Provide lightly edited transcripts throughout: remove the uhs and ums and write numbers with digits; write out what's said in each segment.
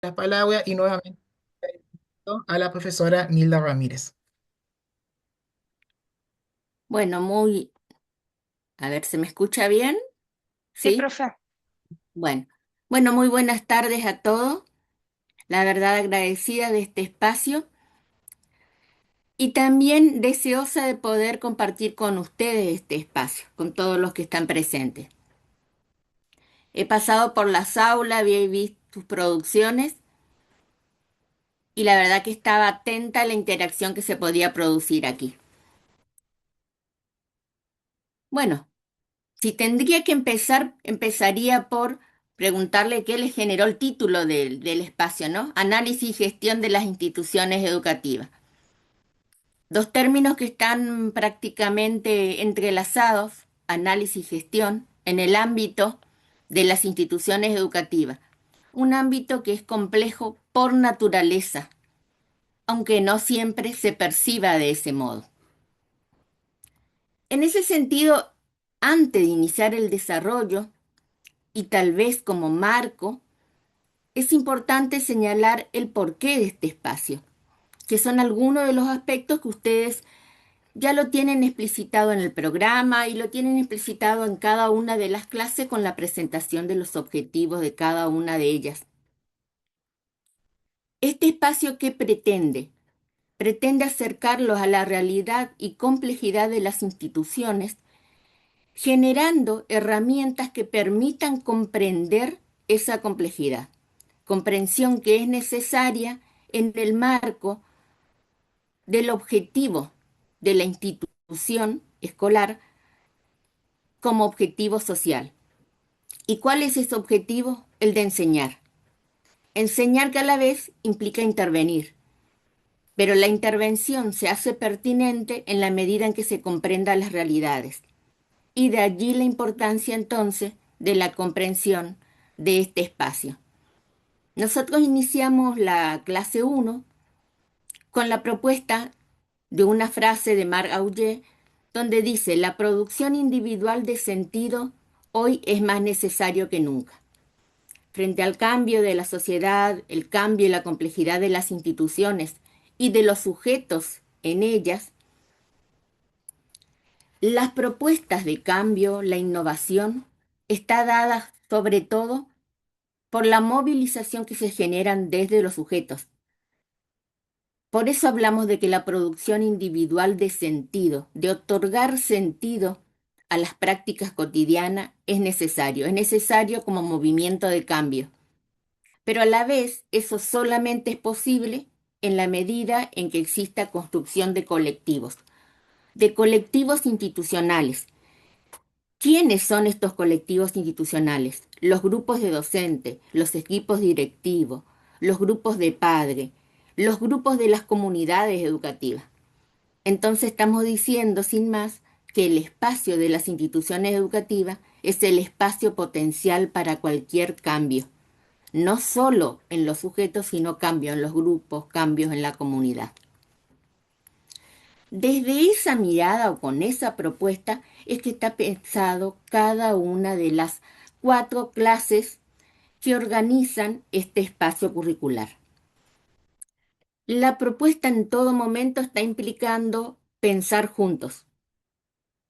La palabra y nuevamente a la profesora Nilda Ramírez. Bueno, a ver, ¿se me escucha bien? Sí, ¿Sí? profe. Bueno, muy buenas tardes a todos. La verdad agradecida de este espacio y también deseosa de poder compartir con ustedes este espacio, con todos los que están presentes. He pasado por las aulas, había visto sus producciones y la verdad que estaba atenta a la interacción que se podía producir aquí. Bueno, si tendría que empezar, empezaría por preguntarle qué le generó el título del espacio, ¿no? Análisis y gestión de las instituciones educativas. Dos términos que están prácticamente entrelazados, análisis y gestión, en el ámbito de las instituciones educativas. Un ámbito que es complejo por naturaleza, aunque no siempre se perciba de ese modo. En ese sentido, antes de iniciar el desarrollo, y tal vez como marco, es importante señalar el porqué de este espacio, que son algunos de los aspectos que ustedes ya lo tienen explicitado en el programa y lo tienen explicitado en cada una de las clases con la presentación de los objetivos de cada una de ellas. Este espacio, ¿qué pretende? Pretende acercarlos a la realidad y complejidad de las instituciones, generando herramientas que permitan comprender esa complejidad, comprensión que es necesaria en el marco del objetivo de la institución escolar como objetivo social. ¿Y cuál es ese objetivo? El de enseñar. Enseñar que a la vez implica intervenir, pero la intervención se hace pertinente en la medida en que se comprendan las realidades. Y de allí la importancia entonces de la comprensión de este espacio. Nosotros iniciamos la clase 1 con la propuesta de una frase de Marc Augé donde dice, la producción individual de sentido hoy es más necesario que nunca. Frente al cambio de la sociedad, el cambio y la complejidad de las instituciones y de los sujetos en ellas, las propuestas de cambio, la innovación, está dada sobre todo por la movilización que se generan desde los sujetos. Por eso hablamos de que la producción individual de sentido, de otorgar sentido a las prácticas cotidianas, es necesario como movimiento de cambio. Pero a la vez eso solamente es posible en la medida en que exista construcción de colectivos institucionales. ¿Quiénes son estos colectivos institucionales? Los grupos de docentes, los equipos directivos, los grupos de padres, los grupos de las comunidades educativas. Entonces estamos diciendo, sin más, que el espacio de las instituciones educativas es el espacio potencial para cualquier cambio, no solo en los sujetos, sino cambio en los grupos, cambios en la comunidad. Desde esa mirada o con esa propuesta es que está pensado cada una de las 4 clases que organizan este espacio curricular. La propuesta en todo momento está implicando pensar juntos.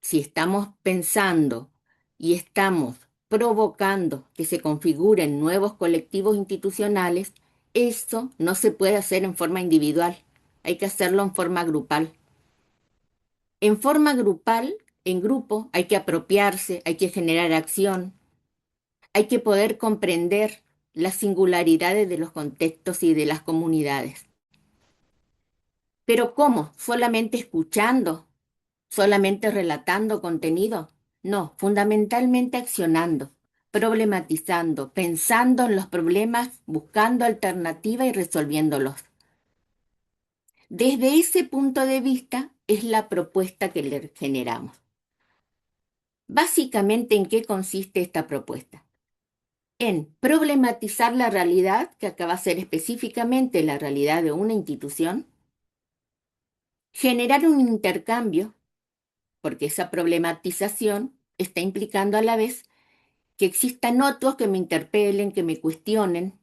Si estamos pensando y estamos provocando que se configuren nuevos colectivos institucionales, eso no se puede hacer en forma individual, hay que hacerlo en forma grupal. En forma grupal, en grupo, hay que apropiarse, hay que generar acción, hay que poder comprender las singularidades de los contextos y de las comunidades. Pero ¿cómo? ¿Solamente escuchando? ¿Solamente relatando contenido? No, fundamentalmente accionando, problematizando, pensando en los problemas, buscando alternativas y resolviéndolos. Desde ese punto de vista es la propuesta que le generamos. Básicamente, ¿en qué consiste esta propuesta? En problematizar la realidad, que acaba de ser específicamente la realidad de una institución, generar un intercambio, porque esa problematización está implicando a la vez que existan otros que me interpelen, que me cuestionen,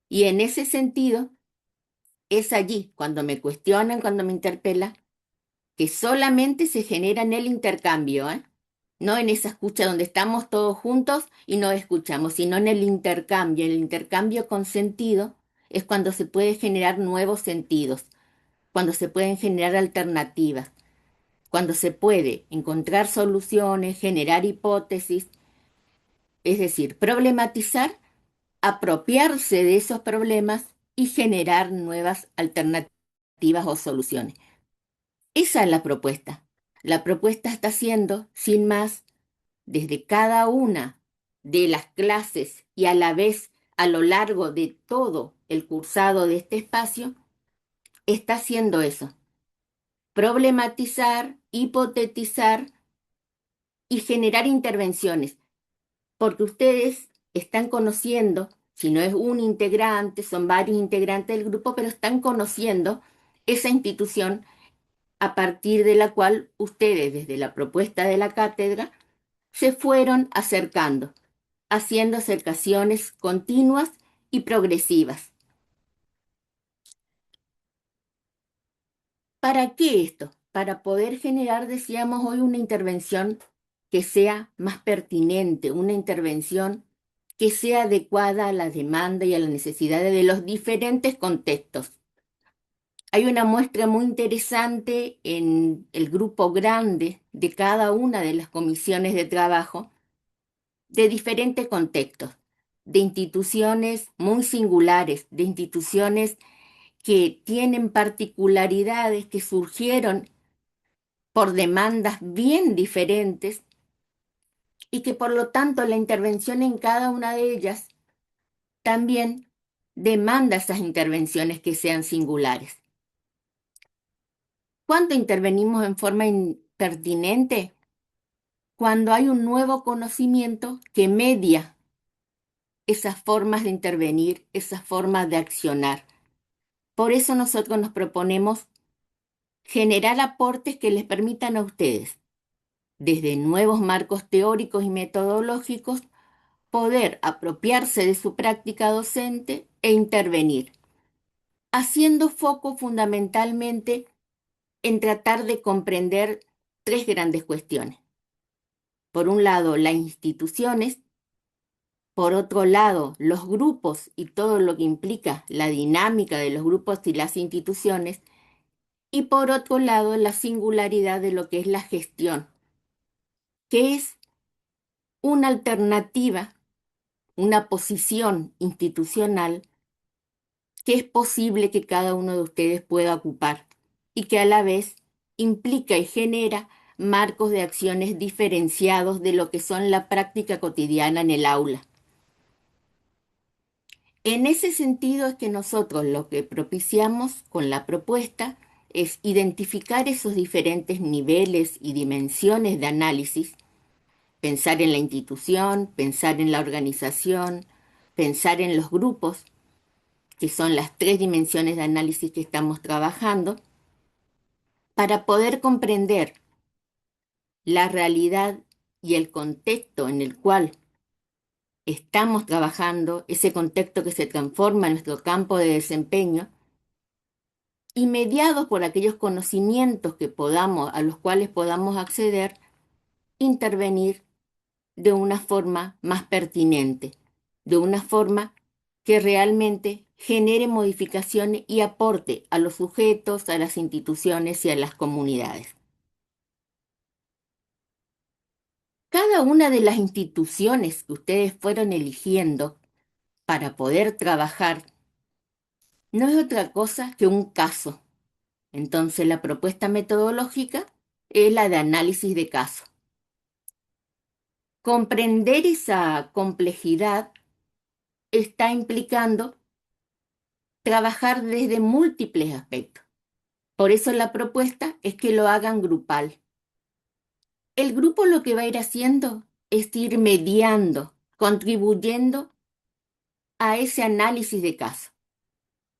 Y en ese sentido, es allí, cuando me cuestionan, cuando me interpelan, que solamente se genera en el intercambio, ¿eh? No en esa escucha donde estamos todos juntos y no escuchamos, sino en el intercambio. El intercambio con sentido es cuando se puede generar nuevos sentidos, cuando se pueden generar alternativas, cuando se puede encontrar soluciones, generar hipótesis, es decir, problematizar, apropiarse de esos problemas y generar nuevas alternativas o soluciones. Esa es la propuesta. La propuesta está siendo, sin más, desde cada una de las clases y a la vez a lo largo de todo el cursado de este espacio, está haciendo eso. Problematizar, hipotetizar y generar intervenciones, porque ustedes están conociendo, si no es un integrante, son varios integrantes del grupo, pero están conociendo esa institución a partir de la cual ustedes, desde la propuesta de la cátedra, se fueron acercando, haciendo acercaciones continuas y progresivas. ¿Para qué esto? Para poder generar, decíamos hoy, una intervención que sea más pertinente, una intervención que sea adecuada a la demanda y a las necesidades de los diferentes contextos. Hay una muestra muy interesante en el grupo grande de cada una de las comisiones de trabajo de diferentes contextos, de instituciones muy singulares, de instituciones que tienen particularidades que surgieron por demandas bien diferentes y que por lo tanto la intervención en cada una de ellas también demanda esas intervenciones que sean singulares. ¿Cuándo intervenimos en forma pertinente? Cuando hay un nuevo conocimiento que media esas formas de intervenir, esas formas de accionar. Por eso nosotros nos proponemos generar aportes que les permitan a ustedes, desde nuevos marcos teóricos y metodológicos, poder apropiarse de su práctica docente e intervenir, haciendo foco fundamentalmente en tratar de comprender tres grandes cuestiones. Por un lado, las instituciones, por otro lado, los grupos y todo lo que implica la dinámica de los grupos y las instituciones, y por otro lado, la singularidad de lo que es la gestión, que es una alternativa, una posición institucional que es posible que cada uno de ustedes pueda ocupar y que a la vez implica y genera marcos de acciones diferenciados de lo que son la práctica cotidiana en el aula. En ese sentido es que nosotros lo que propiciamos con la propuesta es identificar esos diferentes niveles y dimensiones de análisis, pensar en la institución, pensar en la organización, pensar en los grupos, que son las tres dimensiones de análisis que estamos trabajando, para poder comprender la realidad y el contexto en el cual estamos trabajando, ese contexto que se transforma en nuestro campo de desempeño, y mediados por aquellos conocimientos que podamos, a los cuales podamos acceder, intervenir de una forma más pertinente, de una forma que realmente genere modificaciones y aporte a los sujetos, a las instituciones y a las comunidades. Cada una de las instituciones que ustedes fueron eligiendo para poder trabajar no es otra cosa que un caso. Entonces, la propuesta metodológica es la de análisis de caso. Comprender esa complejidad está implicando trabajar desde múltiples aspectos. Por eso la propuesta es que lo hagan grupal. El grupo lo que va a ir haciendo es ir mediando, contribuyendo a ese análisis de caso.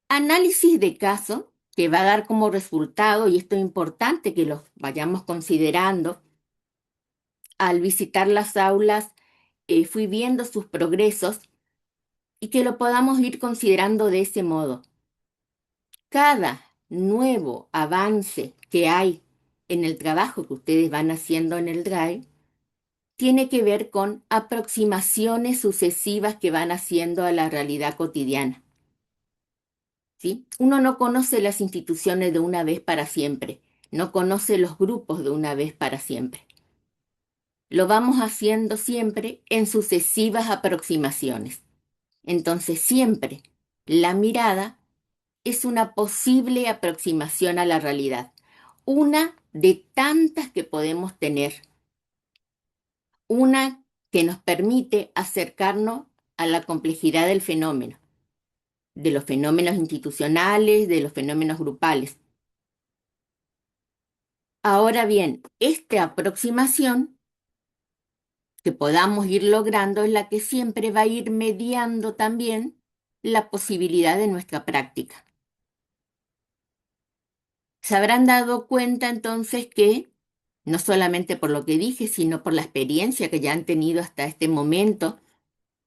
Análisis de caso que va a dar como resultado, y esto es importante que lo vayamos considerando, al visitar las aulas, fui viendo sus progresos y que lo podamos ir considerando de ese modo. Cada nuevo avance que hay en el trabajo que ustedes van haciendo en el Drive tiene que ver con aproximaciones sucesivas que van haciendo a la realidad cotidiana. ¿Sí? Uno no conoce las instituciones de una vez para siempre, no conoce los grupos de una vez para siempre. Lo vamos haciendo siempre en sucesivas aproximaciones. Entonces siempre la mirada es una posible aproximación a la realidad, una de tantas que podemos tener, una que nos permite acercarnos a la complejidad del fenómeno, de los fenómenos institucionales, de los fenómenos grupales. Ahora bien, esta aproximación que podamos ir logrando es la que siempre va a ir mediando también la posibilidad de nuestra práctica. Se habrán dado cuenta entonces que, no solamente por lo que dije, sino por la experiencia que ya han tenido hasta este momento,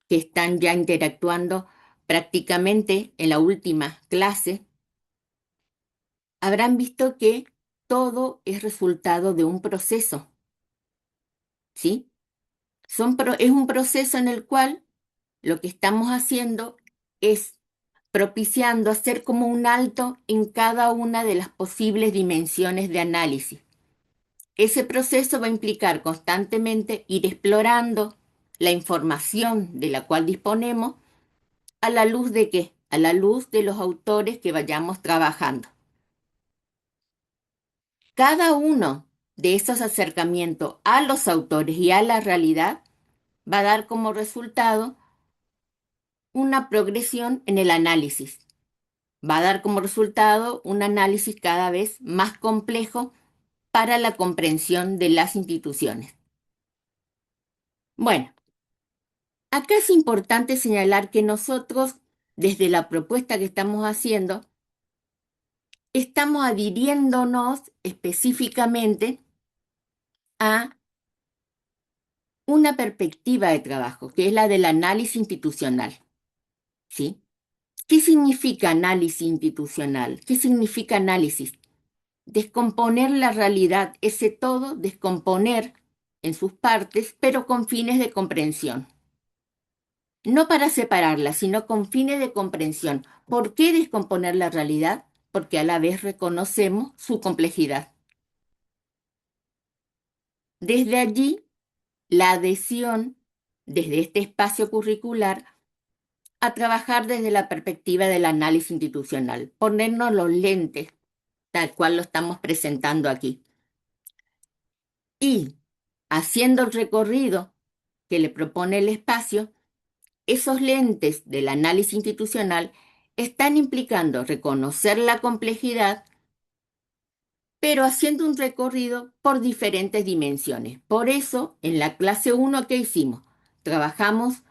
que están ya interactuando prácticamente en la última clase, habrán visto que todo es resultado de un proceso, ¿sí? Es un proceso en el cual lo que estamos haciendo es propiciando hacer como un alto en cada una de las posibles dimensiones de análisis. Ese proceso va a implicar constantemente ir explorando la información de la cual disponemos a la luz de qué, a la luz de los autores que vayamos trabajando. Cada uno de esos acercamientos a los autores y a la realidad va a dar como resultado una progresión en el análisis. Va a dar como resultado un análisis cada vez más complejo para la comprensión de las instituciones. Bueno, acá es importante señalar que nosotros, desde la propuesta que estamos haciendo, estamos adhiriéndonos específicamente a una perspectiva de trabajo, que es la del análisis institucional, ¿sí? ¿Qué significa análisis institucional? ¿Qué significa análisis? Descomponer la realidad, ese todo, descomponer en sus partes, pero con fines de comprensión. No para separarla, sino con fines de comprensión. ¿Por qué descomponer la realidad? Porque a la vez reconocemos su complejidad. Desde allí, la adhesión, desde este espacio curricular, a trabajar desde la perspectiva del análisis institucional, ponernos los lentes, tal cual lo estamos presentando aquí. Y haciendo el recorrido que le propone el espacio, esos lentes del análisis institucional están implicando reconocer la complejidad, pero haciendo un recorrido por diferentes dimensiones. Por eso, en la clase 1 que hicimos, trabajamos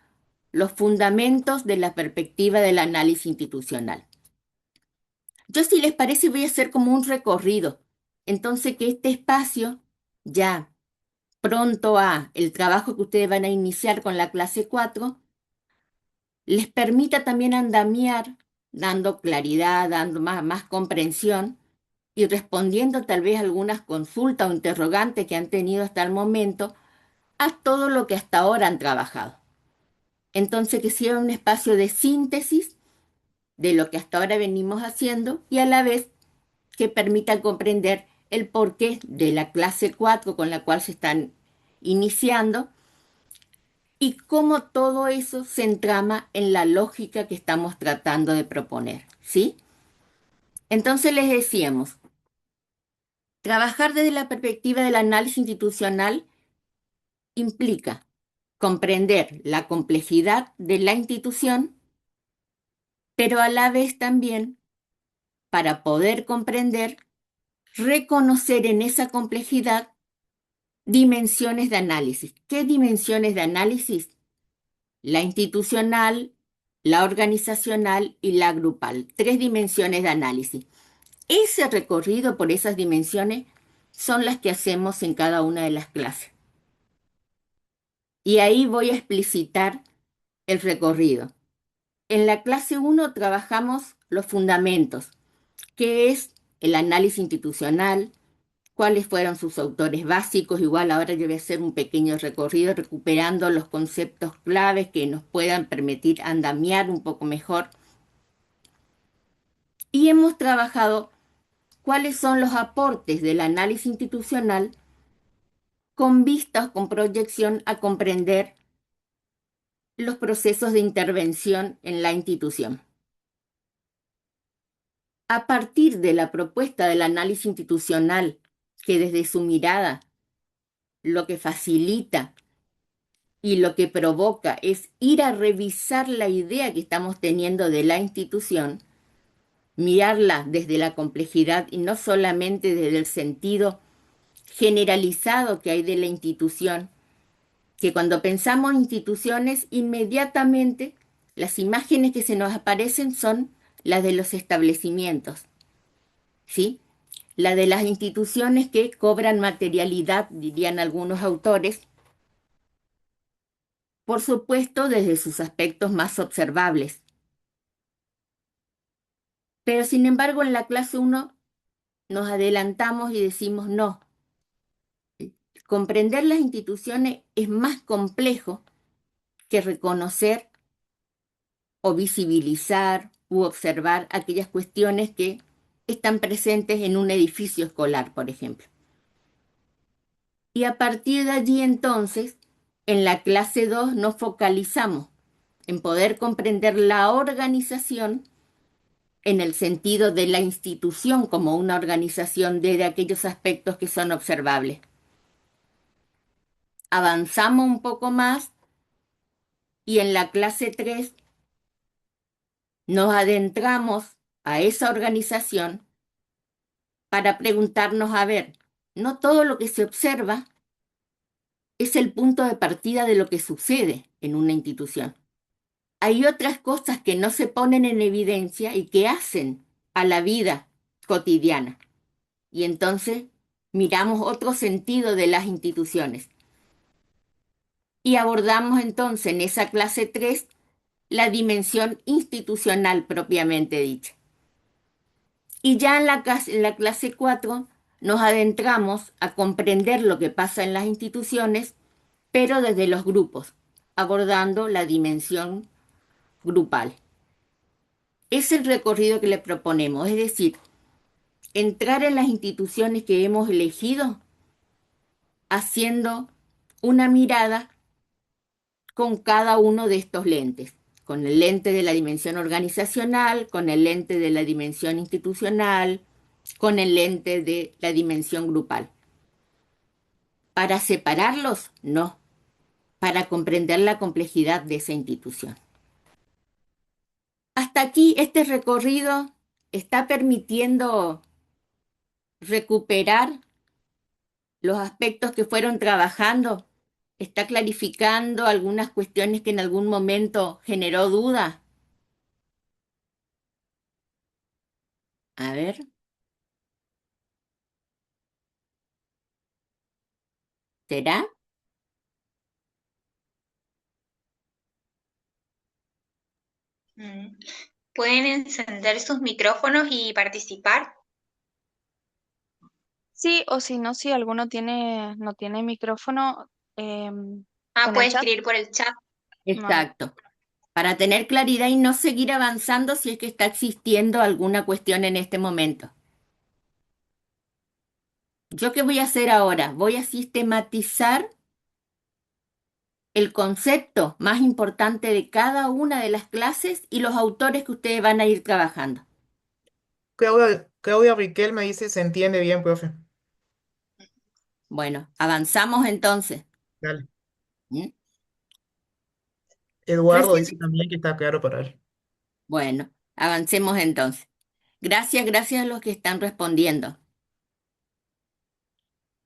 los fundamentos de la perspectiva del análisis institucional. Yo, si les parece, voy a hacer como un recorrido. Entonces, que este espacio, ya pronto a el trabajo que ustedes van a iniciar con la clase 4, les permita también andamiar, dando claridad, dando más comprensión y respondiendo tal vez algunas consultas o interrogantes que han tenido hasta el momento a todo lo que hasta ahora han trabajado. Entonces, que sea un espacio de síntesis de lo que hasta ahora venimos haciendo y a la vez que permita comprender el porqué de la clase 4 con la cual se están iniciando y cómo todo eso se entrama en la lógica que estamos tratando de proponer, ¿sí? Entonces les decíamos, trabajar desde la perspectiva del análisis institucional implica comprender la complejidad de la institución, pero a la vez también, para poder comprender, reconocer en esa complejidad dimensiones de análisis. ¿Qué dimensiones de análisis? La institucional, la organizacional y la grupal. Tres dimensiones de análisis. Ese recorrido por esas dimensiones son las que hacemos en cada una de las clases. Y ahí voy a explicitar el recorrido. En la clase uno trabajamos los fundamentos, qué es el análisis institucional, cuáles fueron sus autores básicos. Igual ahora yo voy a hacer un pequeño recorrido recuperando los conceptos claves que nos puedan permitir andamiar un poco mejor. Y hemos trabajado cuáles son los aportes del análisis institucional con vistas, con proyección a comprender los procesos de intervención en la institución. A partir de la propuesta del análisis institucional, que desde su mirada lo que facilita y lo que provoca es ir a revisar la idea que estamos teniendo de la institución, mirarla desde la complejidad y no solamente desde el sentido generalizado que hay de la institución, que cuando pensamos en instituciones, inmediatamente las imágenes que se nos aparecen son las de los establecimientos, ¿sí? La de las instituciones que cobran materialidad, dirían algunos autores, por supuesto desde sus aspectos más observables. Pero sin embargo, en la clase uno nos adelantamos y decimos no. Comprender las instituciones es más complejo que reconocer o visibilizar u observar aquellas cuestiones que están presentes en un edificio escolar, por ejemplo. Y a partir de allí entonces, en la clase 2 nos focalizamos en poder comprender la organización en el sentido de la institución como una organización de aquellos aspectos que son observables. Avanzamos un poco más y en la clase 3 nos adentramos a esa organización para preguntarnos, a ver, no todo lo que se observa es el punto de partida de lo que sucede en una institución. Hay otras cosas que no se ponen en evidencia y que hacen a la vida cotidiana. Y entonces miramos otro sentido de las instituciones. Y abordamos entonces en esa clase 3 la dimensión institucional propiamente dicha. Y ya en la clase 4 nos adentramos a comprender lo que pasa en las instituciones, pero desde los grupos, abordando la dimensión grupal. Es el recorrido que le proponemos, es decir, entrar en las instituciones que hemos elegido haciendo una mirada con cada uno de estos lentes, con el lente de la dimensión organizacional, con el lente de la dimensión institucional, con el lente de la dimensión grupal. ¿Para separarlos? No, para comprender la complejidad de esa institución. Hasta aquí este recorrido está permitiendo recuperar los aspectos que fueron trabajando, está clarificando algunas cuestiones que en algún momento generó duda. A ver, ¿será? Mm. Pueden encender sus micrófonos y participar. Sí, o si no, si alguno no tiene micrófono Ah, en el puede chat. escribir por el chat. A ver. Exacto. Para tener claridad y no seguir avanzando si es que está existiendo alguna cuestión en este momento. ¿Yo qué voy a hacer ahora? Voy a sistematizar el concepto más importante de cada una de las clases y los autores que ustedes van a ir trabajando. Claudia Riquel me dice, se entiende bien, profe. Bueno, avanzamos entonces. Dale. ¿Mm? Eduardo Recién, dice también que está claro para él. bueno, avancemos entonces. Gracias, gracias a los que están respondiendo.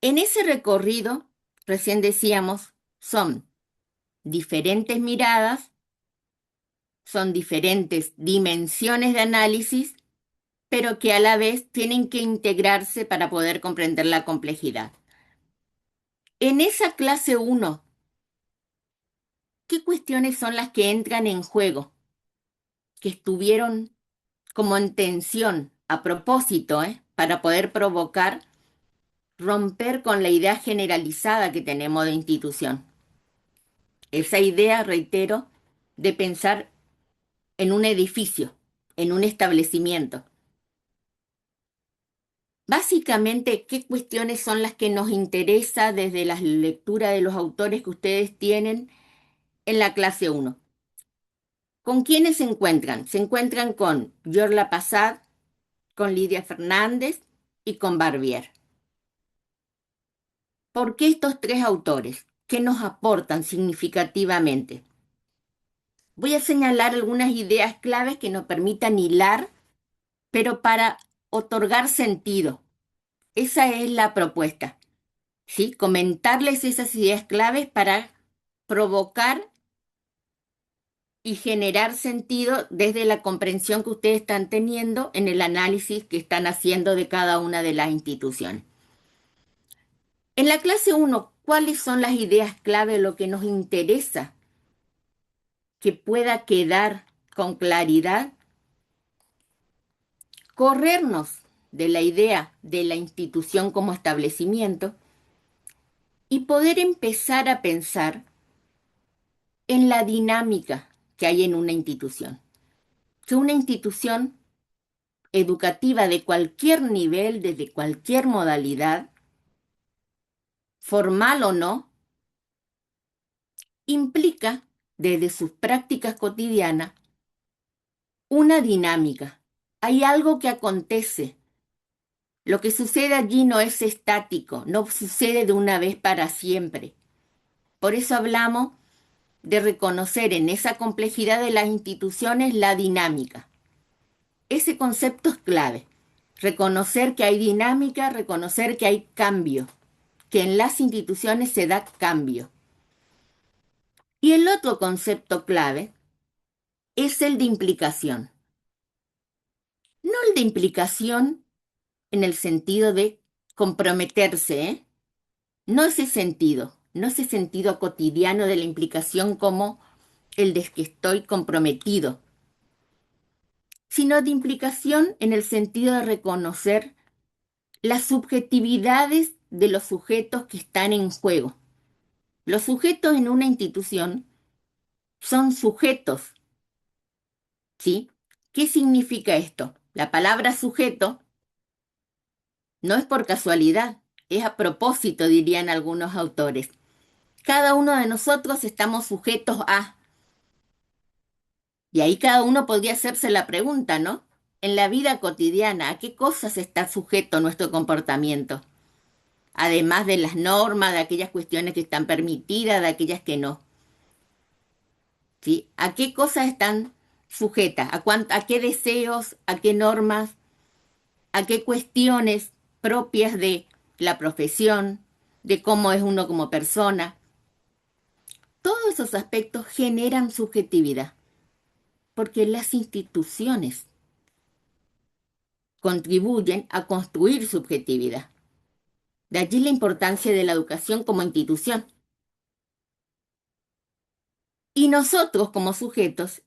En ese recorrido, recién decíamos, son diferentes miradas, son diferentes dimensiones de análisis, pero que a la vez tienen que integrarse para poder comprender la complejidad. En esa clase uno, ¿qué cuestiones son las que entran en juego? que estuvieron como en tensión a propósito, para poder provocar romper con la idea generalizada que tenemos de institución. Esa idea, reitero, de pensar en un edificio, en un establecimiento. Básicamente, ¿qué cuestiones son las que nos interesa desde la lectura de los autores que ustedes tienen en la clase 1? ¿Con quiénes se encuentran? Se encuentran con Georges Lapassade, con Lidia Fernández y con Barbier. ¿Por qué estos tres autores? ¿Qué nos aportan significativamente? Voy a señalar algunas ideas claves que nos permitan hilar, pero para otorgar sentido. Esa es la propuesta, ¿sí? Comentarles esas ideas claves para provocar y generar sentido desde la comprensión que ustedes están teniendo en el análisis que están haciendo de cada una de las instituciones. En la clase 1, ¿cuáles son las ideas clave, lo que nos interesa que pueda quedar con claridad? Corrernos de la idea de la institución como establecimiento y poder empezar a pensar en la dinámica que hay en una institución. Que una institución educativa de cualquier nivel, desde cualquier modalidad, formal o no, implica desde sus prácticas cotidianas una dinámica. Hay algo que acontece. Lo que sucede allí no es estático, no sucede de una vez para siempre. Por eso hablamos de reconocer en esa complejidad de las instituciones la dinámica. Ese concepto es clave. Reconocer que hay dinámica, reconocer que hay cambio, que en las instituciones se da cambio. Y el otro concepto clave es el de implicación. No el de implicación en el sentido de comprometerse, no ese sentido cotidiano de la implicación como el de que estoy comprometido, sino de implicación en el sentido de reconocer las subjetividades de los sujetos que están en juego. Los sujetos en una institución son sujetos, ¿sí? ¿Qué significa esto? La palabra sujeto no es por casualidad, es a propósito, dirían algunos autores. Cada uno de nosotros estamos sujetos a. Y ahí cada uno podría hacerse la pregunta, ¿no? En la vida cotidiana, ¿a qué cosas está sujeto nuestro comportamiento? Además de las normas, de aquellas cuestiones que están permitidas, de aquellas que no. ¿Sí? ¿A qué cosas están sujetas? ¿A qué deseos? ¿A qué normas? ¿A qué cuestiones propias de la profesión? ¿De cómo es uno como persona? Todos esos aspectos generan subjetividad, porque las instituciones contribuyen a construir subjetividad. De allí la importancia de la educación como institución. Y nosotros como sujetos,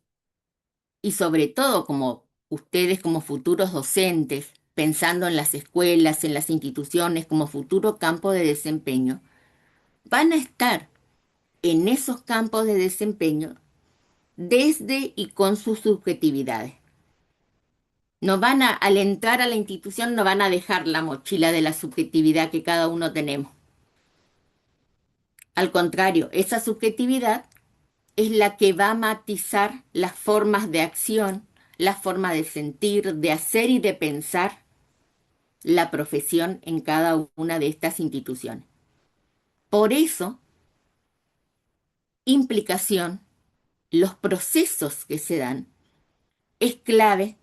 y sobre todo como ustedes como futuros docentes, pensando en las escuelas, en las instituciones como futuro campo de desempeño, van a estar en esos campos de desempeño desde y con sus subjetividades. No van a, al entrar a la institución, no van a dejar la mochila de la subjetividad que cada uno tenemos. Al contrario, esa subjetividad es la que va a matizar las formas de acción, la forma de sentir, de hacer y de pensar la profesión en cada una de estas instituciones. Por eso, implicación, los procesos que se dan, es clave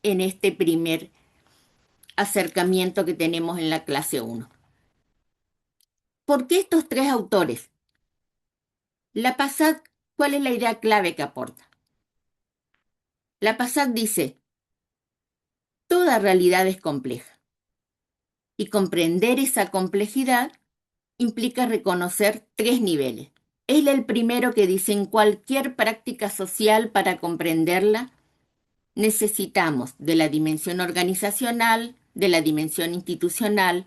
en este primer acercamiento que tenemos en la clase 1. ¿Por qué estos tres autores? Lapassade, ¿cuál es la idea clave que aporta? Lapassade dice, toda realidad es compleja y comprender esa complejidad implica reconocer tres niveles. Él es el primero que dice, en cualquier práctica social para comprenderla, necesitamos de la dimensión organizacional, de la dimensión institucional,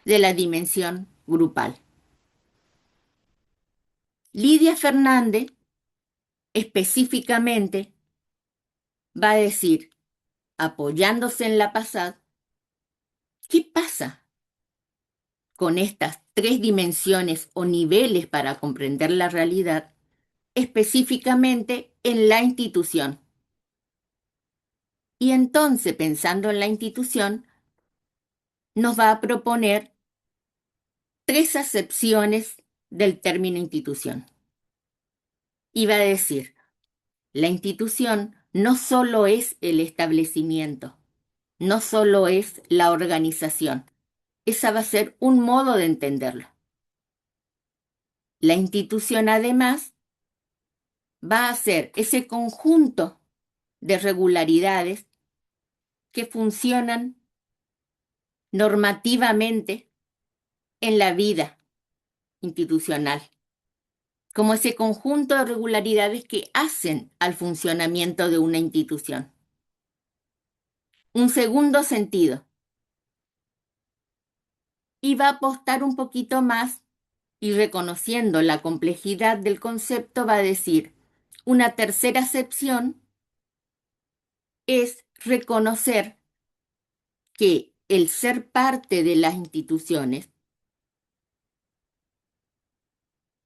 de la dimensión grupal. Lidia Fernández específicamente va a decir, apoyándose en la pasada, ¿qué pasa con estas tres dimensiones o niveles para comprender la realidad, específicamente en la institución? Y entonces, pensando en la institución, nos va a proponer tres acepciones del término institución. Y va a decir, la institución no solo es el establecimiento, no solo es la organización. Esa va a ser un modo de entenderlo. La institución, además, va a ser ese conjunto de regularidades que funcionan normativamente en la vida institucional, como ese conjunto de regularidades que hacen al funcionamiento de una institución. Un segundo sentido, y va a apostar un poquito más y reconociendo la complejidad del concepto va a decir, una tercera acepción es reconocer que el ser parte de las instituciones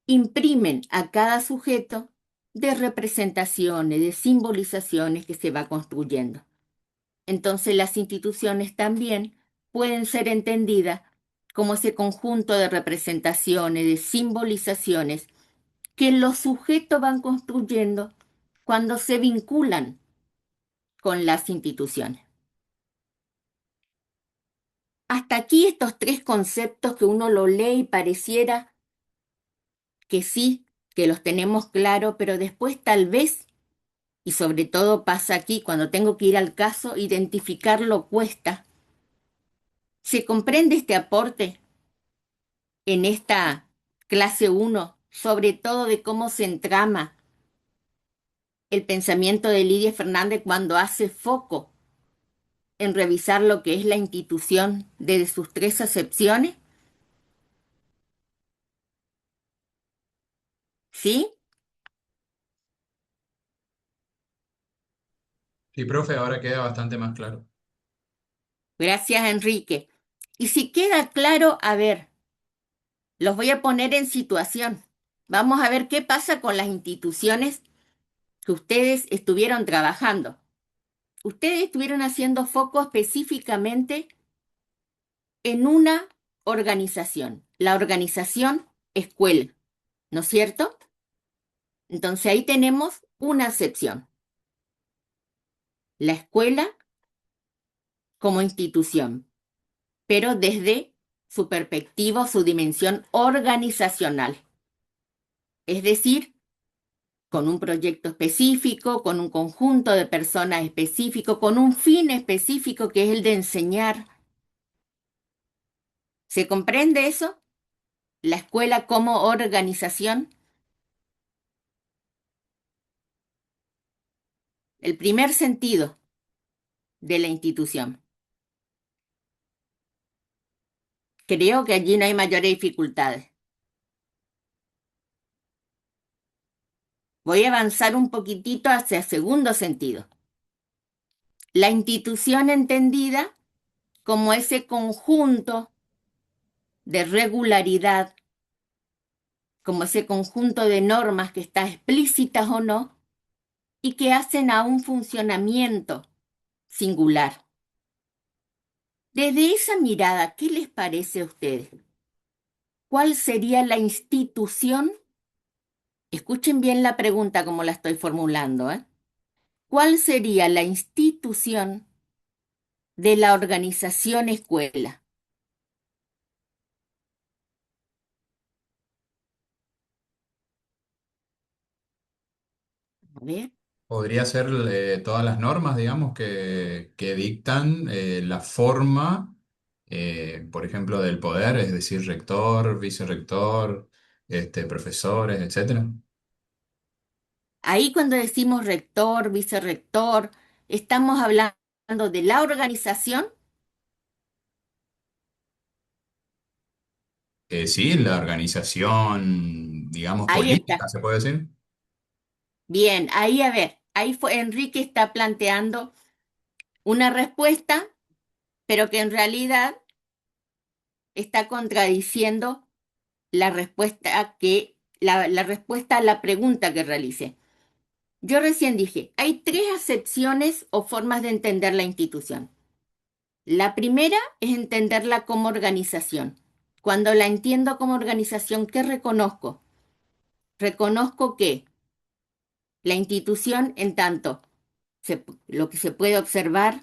imprimen a cada sujeto de representaciones, de simbolizaciones que se va construyendo. Entonces las instituciones también pueden ser entendidas como ese conjunto de representaciones, de simbolizaciones que los sujetos van construyendo cuando se vinculan con las instituciones. Hasta aquí estos tres conceptos que uno lo lee y pareciera que sí, que los tenemos claros, pero después tal vez, y sobre todo pasa aquí cuando tengo que ir al caso, identificarlo cuesta. ¿Se comprende este aporte en esta clase 1, sobre todo de cómo se entrama el pensamiento de Lidia Fernández cuando hace foco en revisar lo que es la institución desde sus tres acepciones? ¿Sí? Sí, profe, ahora queda bastante más claro. Gracias, Enrique. Y si queda claro, a ver, los voy a poner en situación. Vamos a ver qué pasa con las instituciones que ustedes estuvieron trabajando. Ustedes estuvieron haciendo foco específicamente en una organización, la organización escuela, ¿no es cierto? Entonces ahí tenemos una acepción, la escuela como institución, pero desde su perspectiva, su dimensión organizacional, es decir, con un proyecto específico, con un conjunto de personas específico, con un fin específico que es el de enseñar. ¿Se comprende eso? La escuela como organización. El primer sentido de la institución. Creo que allí no hay mayores dificultades. Voy a avanzar un poquitito hacia el segundo sentido. La institución entendida como ese conjunto de regularidad, como ese conjunto de normas que está explícitas o no, y que hacen a un funcionamiento singular. Desde esa mirada, ¿qué les parece a ustedes? ¿Cuál sería la institución? Escuchen bien la pregunta como la estoy formulando, ¿eh? ¿Cuál sería la institución de la organización escuela? A ver. Podría ser todas las normas, digamos, que dictan la forma, por ejemplo, del poder, es decir, rector, vicerrector, profesores, etcétera. Ahí cuando decimos rector, vicerrector, Estamos hablando de la organización. Sí, la organización, digamos, Ahí está. política, se puede decir. Bien, ahí a ver, ahí fue, Enrique está planteando una respuesta, pero que en realidad está contradiciendo la respuesta la respuesta a la pregunta que realicé. Yo recién dije, hay tres acepciones o formas de entender la institución. La primera es entenderla como organización. Cuando la entiendo como organización, ¿qué reconozco? Reconozco que la institución, en tanto lo que se puede observar,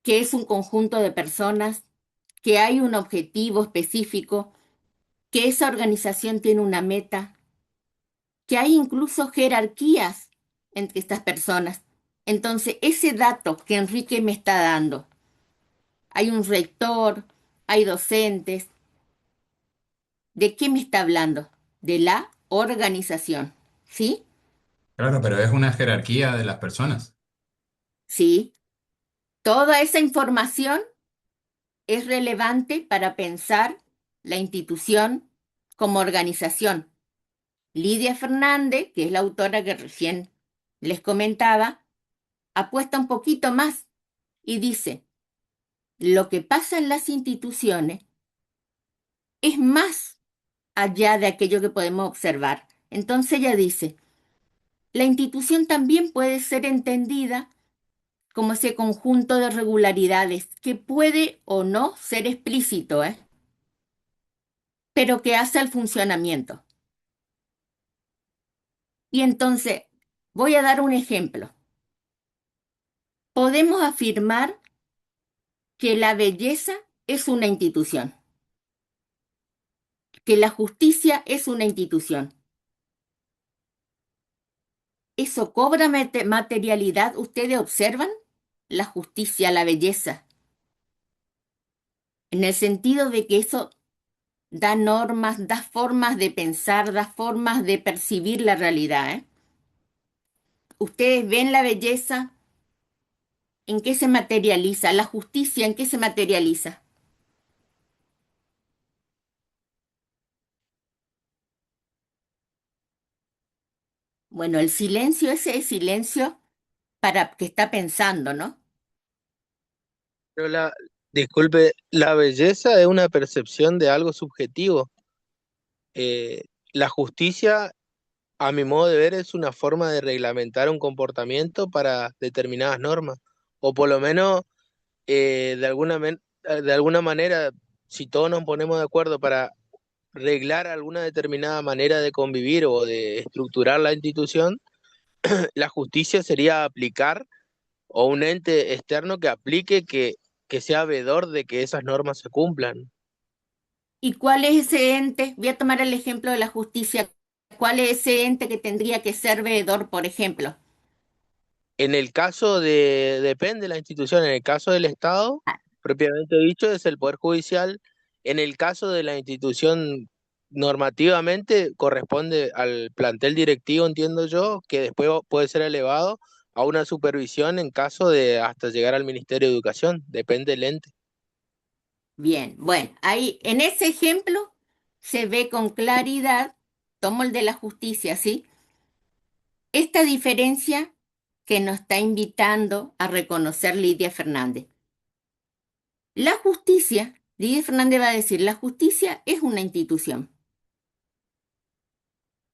que es un conjunto de personas, que hay un objetivo específico, que esa organización tiene una meta, que hay incluso jerarquías entre estas personas. Entonces, ese dato que Enrique me está dando, hay un rector, hay docentes, ¿de qué me está hablando? De la organización, ¿sí? Claro, pero es una jerarquía de las personas. Sí. Toda esa información es relevante para pensar la institución como organización. Lidia Fernández, que es la autora que recién les comentaba, apuesta un poquito más y dice, lo que pasa en las instituciones es más allá de aquello que podemos observar. Entonces ella dice, la institución también puede ser entendida como ese conjunto de regularidades que puede o no ser explícito, pero que hace el funcionamiento. Y entonces, voy a dar un ejemplo. Podemos afirmar que la belleza es una institución, que la justicia es una institución. ¿Eso cobra materialidad? ¿Ustedes observan la justicia, la belleza? En el sentido de que eso da normas, da formas de pensar, da formas de percibir la realidad, ¿Ustedes ven la belleza? ¿En qué se materializa? ¿La justicia en qué se materializa? Bueno, el silencio, ese es silencio para que está pensando, ¿no? Pero disculpe, la belleza es una percepción de algo subjetivo. La justicia, a mi modo de ver, es una forma de reglamentar un comportamiento para determinadas normas. O por lo menos, de alguna manera, si todos nos ponemos de acuerdo para reglar alguna determinada manera de convivir o de estructurar la institución, la justicia sería aplicar o un ente externo que aplique que sea veedor de que esas normas se cumplan. ¿Y cuál es ese ente? Voy a tomar el ejemplo de la justicia. ¿Cuál es ese ente que tendría que ser veedor, por ejemplo? En el caso depende de la institución, en el caso del Estado, Ah, propiamente dicho, es el Poder Judicial. En el caso de la institución, normativamente corresponde al plantel directivo, entiendo yo, que después puede ser elevado a una supervisión en caso de hasta llegar al Ministerio de Educación, depende del ente. bien, bueno, ahí en ese ejemplo se ve con claridad, tomo el de la justicia, ¿sí? Esta diferencia que nos está invitando a reconocer Lidia Fernández. La justicia, Lidia Fernández va a decir, la justicia es una institución.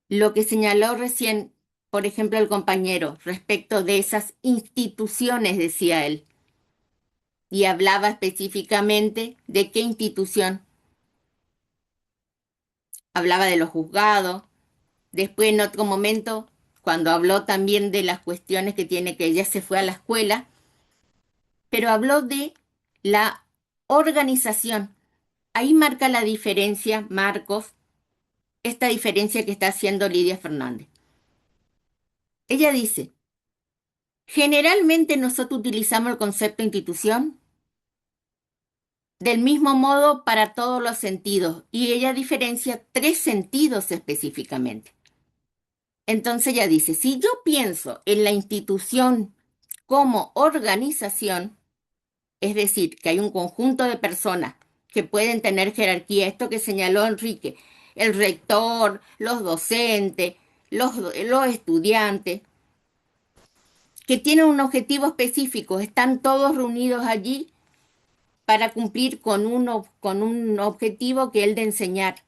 Lo que señaló recién, por ejemplo, el compañero respecto de esas instituciones, decía él, y hablaba específicamente de qué institución. Hablaba de los juzgados, después en otro momento, cuando habló también de las cuestiones que tiene que ella se fue a la escuela, pero habló de la organización. Ahí marca la diferencia, Marcos, esta diferencia que está haciendo Lidia Fernández. Ella dice, generalmente nosotros utilizamos el concepto institución del mismo modo para todos los sentidos y ella diferencia tres sentidos específicamente. Entonces ella dice, si yo pienso en la institución como organización, es decir, que hay un conjunto de personas que pueden tener jerarquía, esto que señaló Enrique, el rector, los docentes, los estudiantes, que tienen un objetivo específico, están todos reunidos allí para cumplir con un objetivo que es el de enseñar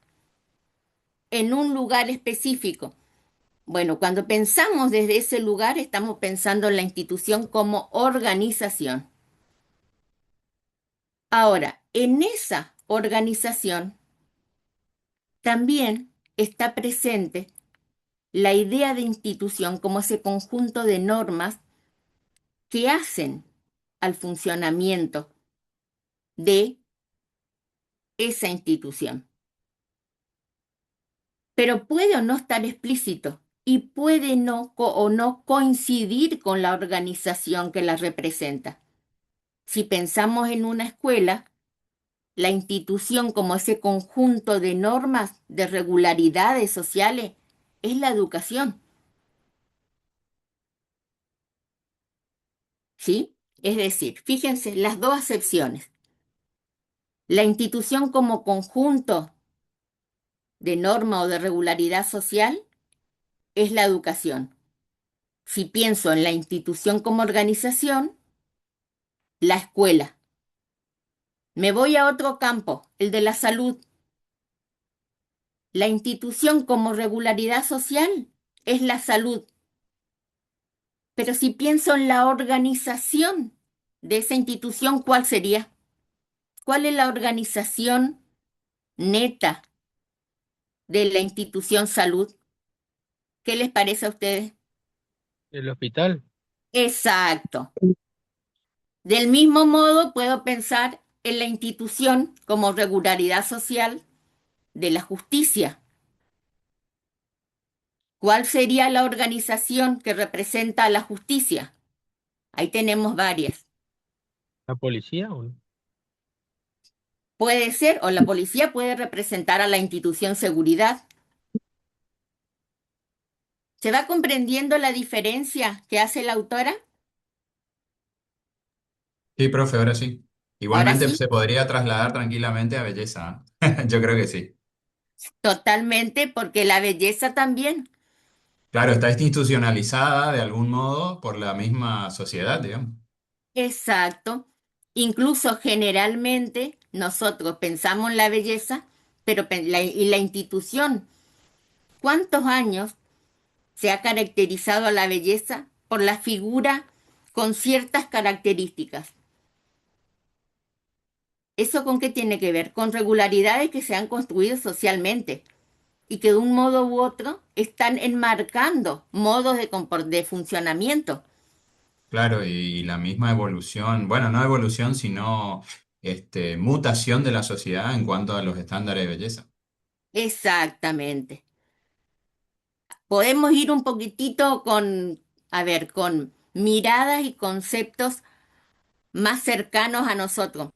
en un lugar específico. Bueno, cuando pensamos desde ese lugar, estamos pensando en la institución como organización. Ahora, en esa organización también está presente la idea de institución como ese conjunto de normas que hacen al funcionamiento de esa institución. Pero puede o no estar explícito y puede o no coincidir con la organización que la representa. Si pensamos en una escuela, la institución como ese conjunto de normas, de regularidades sociales, es la educación. ¿Sí? Es decir, fíjense las dos acepciones. La institución como conjunto de norma o de regularidad social es la educación. Si pienso en la institución como organización, la escuela. Me voy a otro campo, el de la salud. La institución como regularidad social es la salud. Pero si pienso en la organización de esa institución, ¿cuál sería? ¿Cuál es la organización neta de la institución salud? ¿Qué les parece a ustedes? El hospital. Exacto. Del mismo modo, puedo pensar en la institución como regularidad social de la justicia. ¿Cuál sería la organización que representa a la justicia? Ahí tenemos varias. ¿La policía o no? Puede ser, o la policía puede representar a la institución seguridad. ¿Se va comprendiendo la diferencia que hace la autora? Sí, profe, ahora sí. Ahora Igualmente sí, se podría trasladar tranquilamente a belleza, ¿eh? Yo creo que sí. totalmente, porque la belleza también. Claro, está institucionalizada de algún modo por la misma sociedad, digamos. Exacto. Incluso generalmente nosotros pensamos en la belleza, pero y la institución, ¿cuántos años se ha caracterizado a la belleza por la figura con ciertas características? ¿Eso con qué tiene que ver? Con regularidades que se han construido socialmente y que de un modo u otro están enmarcando modos de funcionamiento. Claro, y la misma evolución, bueno, no evolución, sino mutación de la sociedad en cuanto a los estándares de belleza. Exactamente. Podemos ir un poquitito a ver, con miradas y conceptos más cercanos a nosotros.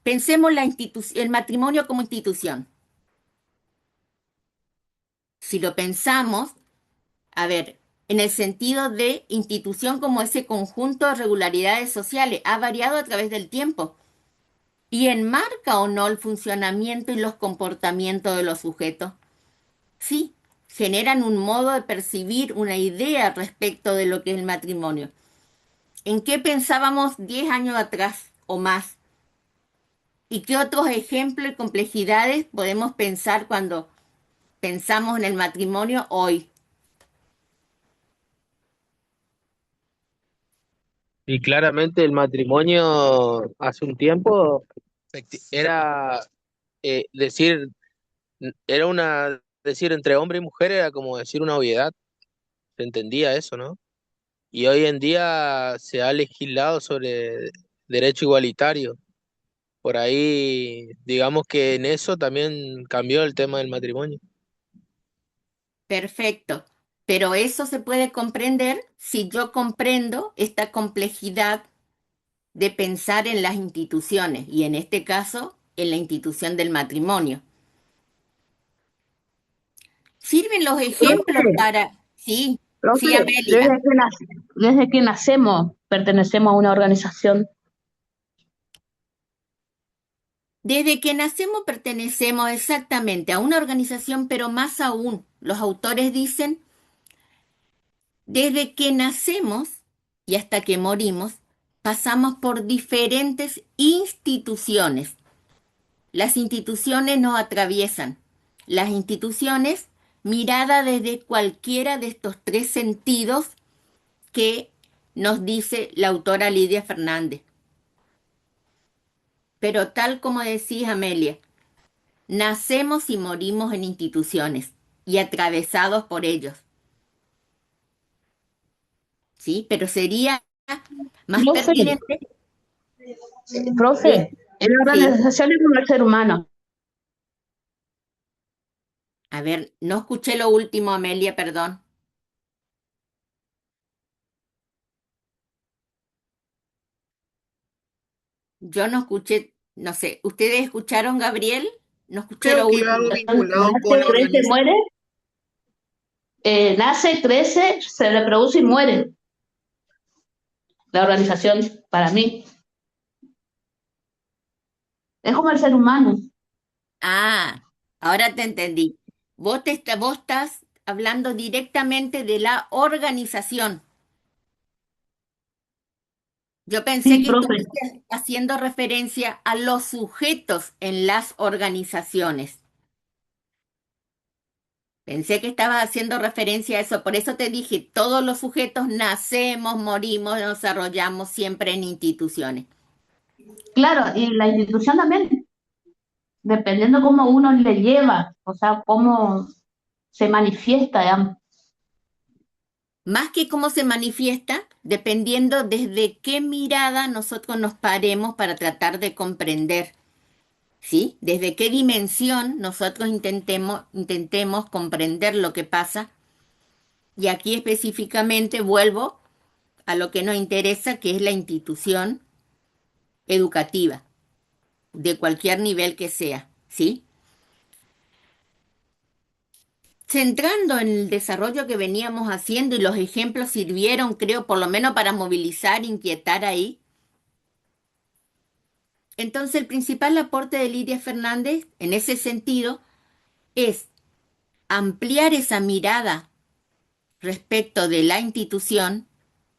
Pensemos el matrimonio como institución. Si lo pensamos, a ver, en el sentido de institución como ese conjunto de regularidades sociales, ha variado a través del tiempo y enmarca o no el funcionamiento y los comportamientos de los sujetos. Sí, generan un modo de percibir una idea respecto de lo que es el matrimonio. ¿En qué pensábamos 10 años atrás o más? ¿Y qué otros ejemplos y complejidades podemos pensar cuando pensamos en el matrimonio hoy? Y claramente el matrimonio hace un tiempo era decir, era una, decir entre hombre y mujer era como decir una obviedad, se entendía eso, ¿no? Y hoy en día se ha legislado sobre derecho igualitario. Por ahí, digamos que en eso también cambió el tema del matrimonio. Perfecto. Pero eso se puede comprender si yo comprendo esta complejidad de pensar en las instituciones y en este caso en la institución del matrimonio. ¿Sirven los ejemplos para... Sí, Sí, Profe, Amelia. desde que nacemos pertenecemos a una organización. Desde que nacemos pertenecemos exactamente a una organización, pero más aún, los autores dicen, desde que nacemos y hasta que morimos, pasamos por diferentes instituciones. Las instituciones nos atraviesan. Las instituciones, mirada desde cualquiera de estos tres sentidos que nos dice la autora Lidia Fernández. Pero tal como decís, Amelia, nacemos y morimos en instituciones y atravesados por ellos, ¿sí? Pero sería más Profe, pertinente, profe, en la sí. organización es como el ser humano. A ver, no escuché lo último, Amelia, perdón. Yo no escuché, no sé, ¿ustedes escucharon, Gabriel? No escuché Creo lo que iba último. algo vinculado con Nace, la crece, organización. muere. Nace, crece, se reproduce y muere. La organización, para mí, es como el ser humano. Ah, ahora te entendí. Vos estás hablando directamente de la organización. Yo pensé Sí, que profe. estuviste haciendo referencia a los sujetos en las organizaciones. Pensé que estabas haciendo referencia a eso, por eso te dije, todos los sujetos nacemos, morimos, nos desarrollamos siempre en instituciones. Claro, y la institución también, dependiendo cómo uno le lleva, o sea, cómo se manifiesta, digamos. Más que cómo se manifiesta, dependiendo desde qué mirada nosotros nos paremos para tratar de comprender, ¿sí? Desde qué dimensión nosotros intentemos comprender lo que pasa. Y aquí específicamente vuelvo a lo que nos interesa, que es la institución educativa, de cualquier nivel que sea, ¿sí? Centrando en el desarrollo que veníamos haciendo y los ejemplos sirvieron, creo, por lo menos para movilizar, inquietar ahí. Entonces, el principal aporte de Lidia Fernández en ese sentido es ampliar esa mirada respecto de la institución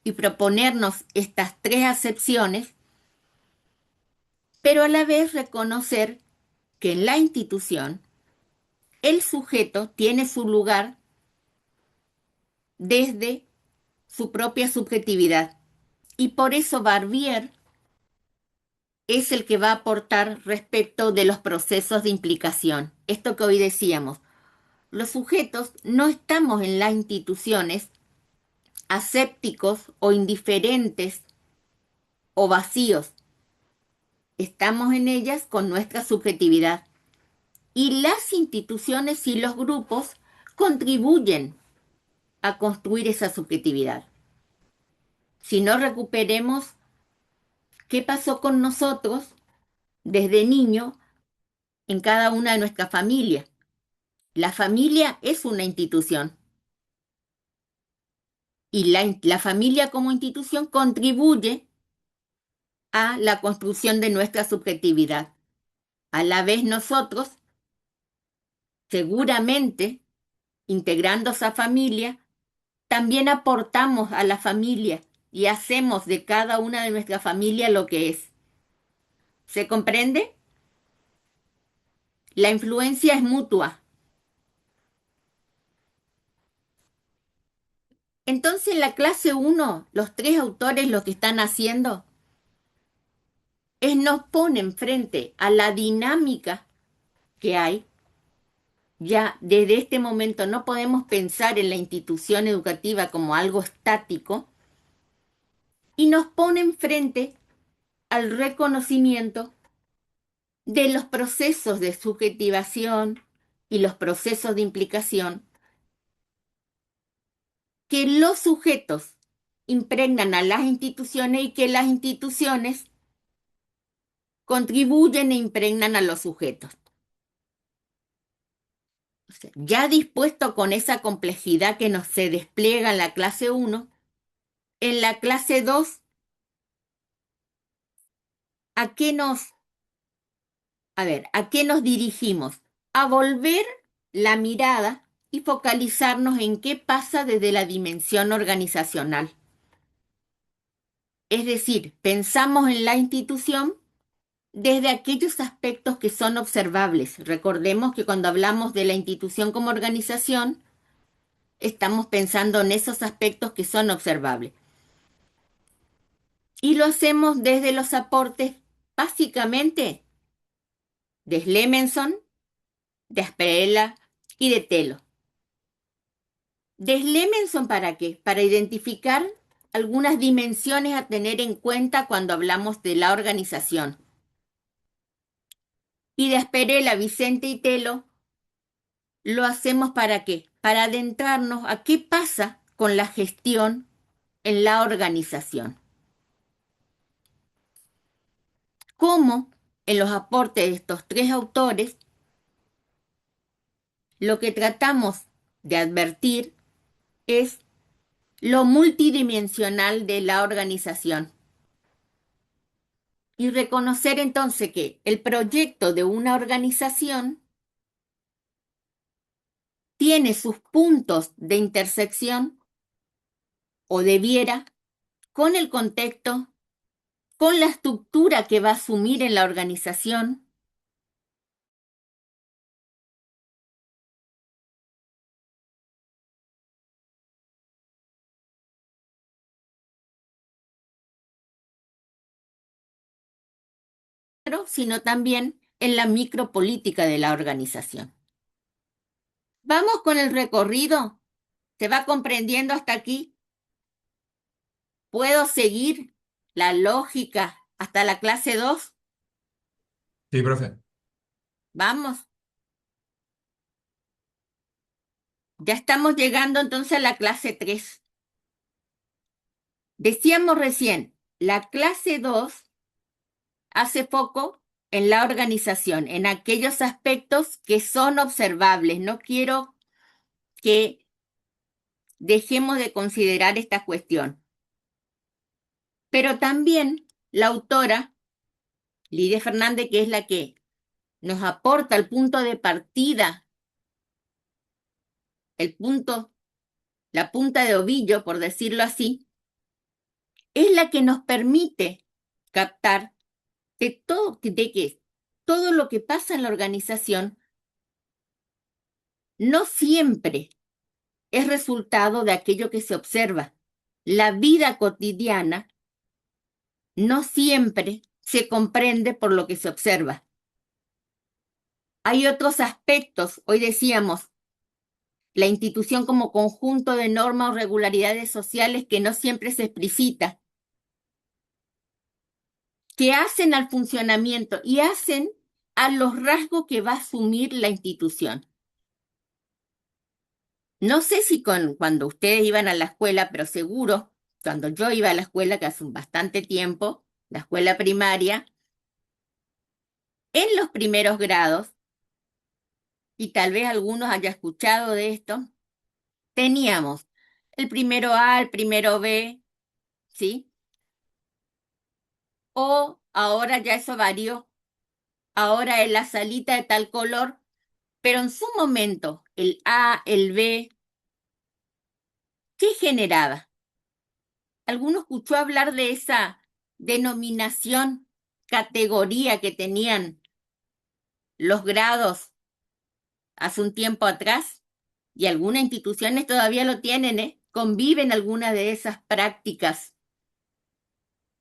y proponernos estas tres acepciones, pero a la vez reconocer que en la institución el sujeto tiene su lugar desde su propia subjetividad. Y por eso Barbier es el que va a aportar respecto de los procesos de implicación. Esto que hoy decíamos, los sujetos no estamos en las instituciones asépticos o indiferentes o vacíos. Estamos en ellas con nuestra subjetividad. Y las instituciones y los grupos contribuyen a construir esa subjetividad. Si no recuperemos qué pasó con nosotros desde niño en cada una de nuestras familias. La familia es una institución y la familia como institución contribuye a la construcción de nuestra subjetividad. A la vez nosotros, seguramente, integrando esa familia, también aportamos a la familia y hacemos de cada una de nuestra familia lo que es. ¿Se comprende? La influencia es mutua. Entonces, en la clase uno, los tres autores lo que están haciendo es nos ponen frente a la dinámica que hay. Ya desde este momento no podemos pensar en la institución educativa como algo estático y nos ponen frente al reconocimiento de los procesos de subjetivación y los procesos de implicación que los sujetos impregnan a las instituciones y que las instituciones contribuyen e impregnan a los sujetos. O sea, ya dispuesto con esa complejidad que nos se despliega en la clase 1, en la clase 2, ¿a qué nos, ¿a qué nos dirigimos? A volver la mirada y focalizarnos en qué pasa desde la dimensión organizacional. Es decir, pensamos en la institución desde aquellos aspectos que son observables. Recordemos que cuando hablamos de la institución como organización, estamos pensando en esos aspectos que son observables. Y lo hacemos desde los aportes, básicamente, de Slemenson, de Asperella y de Telo. ¿De Slemenson para qué? Para identificar algunas dimensiones a tener en cuenta cuando hablamos de la organización. Y de Asperella, Vicente y Telo, ¿lo hacemos para qué? Para adentrarnos a qué pasa con la gestión en la organización. Cómo en los aportes de estos tres autores, lo que tratamos de advertir es lo multidimensional de la organización. Y reconocer entonces que el proyecto de una organización tiene sus puntos de intersección o debiera con el contexto, con la estructura que va a asumir en la organización, sino también en la micropolítica de la organización. Vamos con el recorrido. ¿Se va comprendiendo hasta aquí? ¿Puedo seguir la lógica hasta la clase 2? Sí, profe. Vamos. Ya estamos llegando entonces a la clase 3. Decíamos recién, la clase 2 hace foco en la organización, en aquellos aspectos que son observables. No quiero que dejemos de considerar esta cuestión. Pero también la autora, Lidia Fernández, que es la que nos aporta el punto de partida, el punto, la punta de ovillo, por decirlo así, es la que nos permite captar de que todo lo que pasa en la organización no siempre es resultado de aquello que se observa. La vida cotidiana no siempre se comprende por lo que se observa. Hay otros aspectos, hoy decíamos, la institución como conjunto de normas o regularidades sociales que no siempre se explicita, que hacen al funcionamiento y hacen a los rasgos que va a asumir la institución. No sé si cuando ustedes iban a la escuela, pero seguro, cuando yo iba a la escuela, que hace bastante tiempo, la escuela primaria, en los primeros grados, y tal vez algunos hayan escuchado de esto, teníamos el primero A, el primero B, ¿sí? O ahora ya eso varió, ahora es la salita de tal color, pero en su momento el A, el B, ¿qué generaba? ¿Alguno escuchó hablar de esa denominación, categoría que tenían los grados hace un tiempo atrás? Y algunas instituciones todavía lo tienen, ¿eh? Conviven algunas de esas prácticas.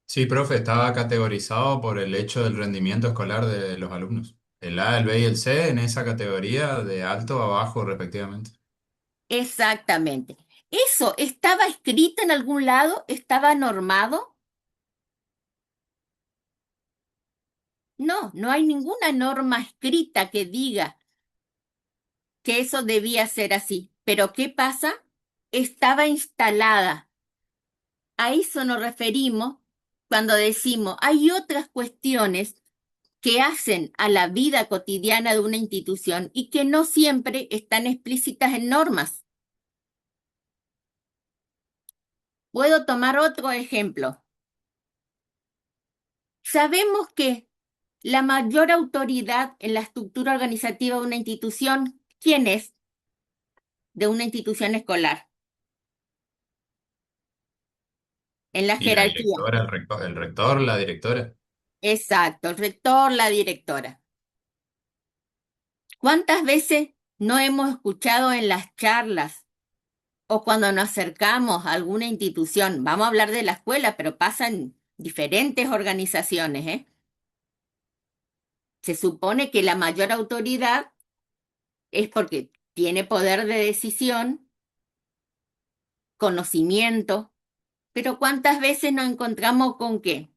Sí, profe, estaba categorizado por el hecho del rendimiento escolar de los alumnos. El A, el B y el C en esa categoría de alto a bajo respectivamente. Exactamente. ¿Eso estaba escrito en algún lado? ¿Estaba normado? No, no hay ninguna norma escrita que diga que eso debía ser así. Pero ¿qué pasa? Estaba instalada. A eso nos referimos cuando decimos, hay otras cuestiones que hacen a la vida cotidiana de una institución y que no siempre están explícitas en normas. Puedo tomar otro ejemplo. Sabemos que la mayor autoridad en la estructura organizativa de una institución, ¿quién es? De una institución escolar, en la Y la jerarquía. directora, el rector, la directora. Exacto, el rector, la directora. ¿Cuántas veces no hemos escuchado en las charlas o cuando nos acercamos a alguna institución? Vamos a hablar de la escuela, pero pasa en diferentes organizaciones, ¿eh? Se supone que la mayor autoridad es porque tiene poder de decisión, conocimiento, pero ¿cuántas veces nos encontramos con que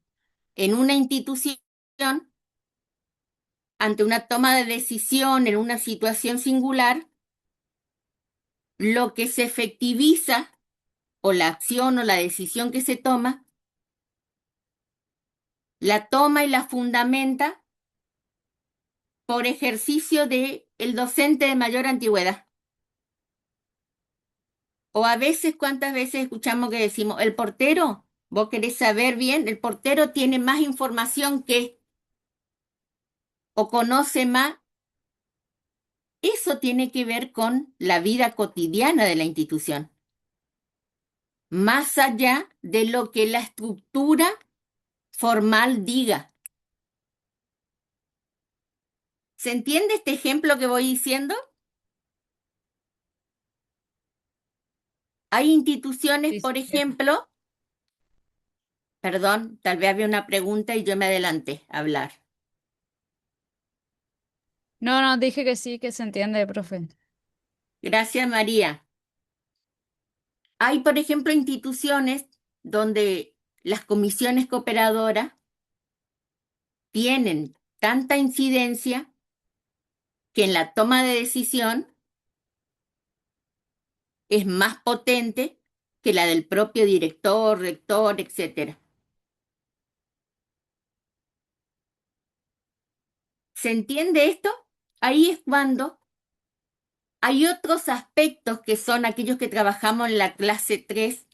en una institución, ante una toma de decisión en una situación singular, lo que se efectiviza o la acción o la decisión que se toma, la toma y la fundamenta por ejercicio de el docente de mayor antigüedad? O a veces, ¿cuántas veces escuchamos que decimos, el portero, vos querés saber bien, el portero tiene más información que, o conoce más? Eso tiene que ver con la vida cotidiana de la institución, más allá de lo que la estructura formal diga. ¿Se entiende este ejemplo que voy diciendo? Hay instituciones, Sí, por sí. ejemplo, perdón, tal vez había una pregunta y yo me adelanté a hablar. No, no, dije que sí, que se entiende, profe. Gracias, María. Hay, por ejemplo, instituciones donde las comisiones cooperadoras tienen tanta incidencia que en la toma de decisión es más potente que la del propio director, rector, etcétera. ¿Se entiende esto? Ahí es cuando hay otros aspectos que son aquellos que trabajamos en la clase 3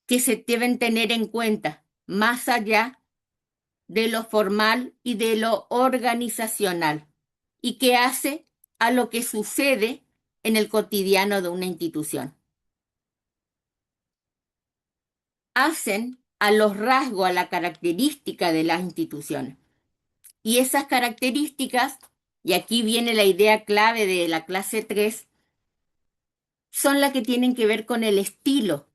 que se deben tener en cuenta, más allá de lo formal y de lo organizacional, y que hace a lo que sucede en el cotidiano de una institución. Hacen a los rasgos, a la característica de las instituciones. Y esas características, y aquí viene la idea clave de la clase 3, son las que tienen que ver con el estilo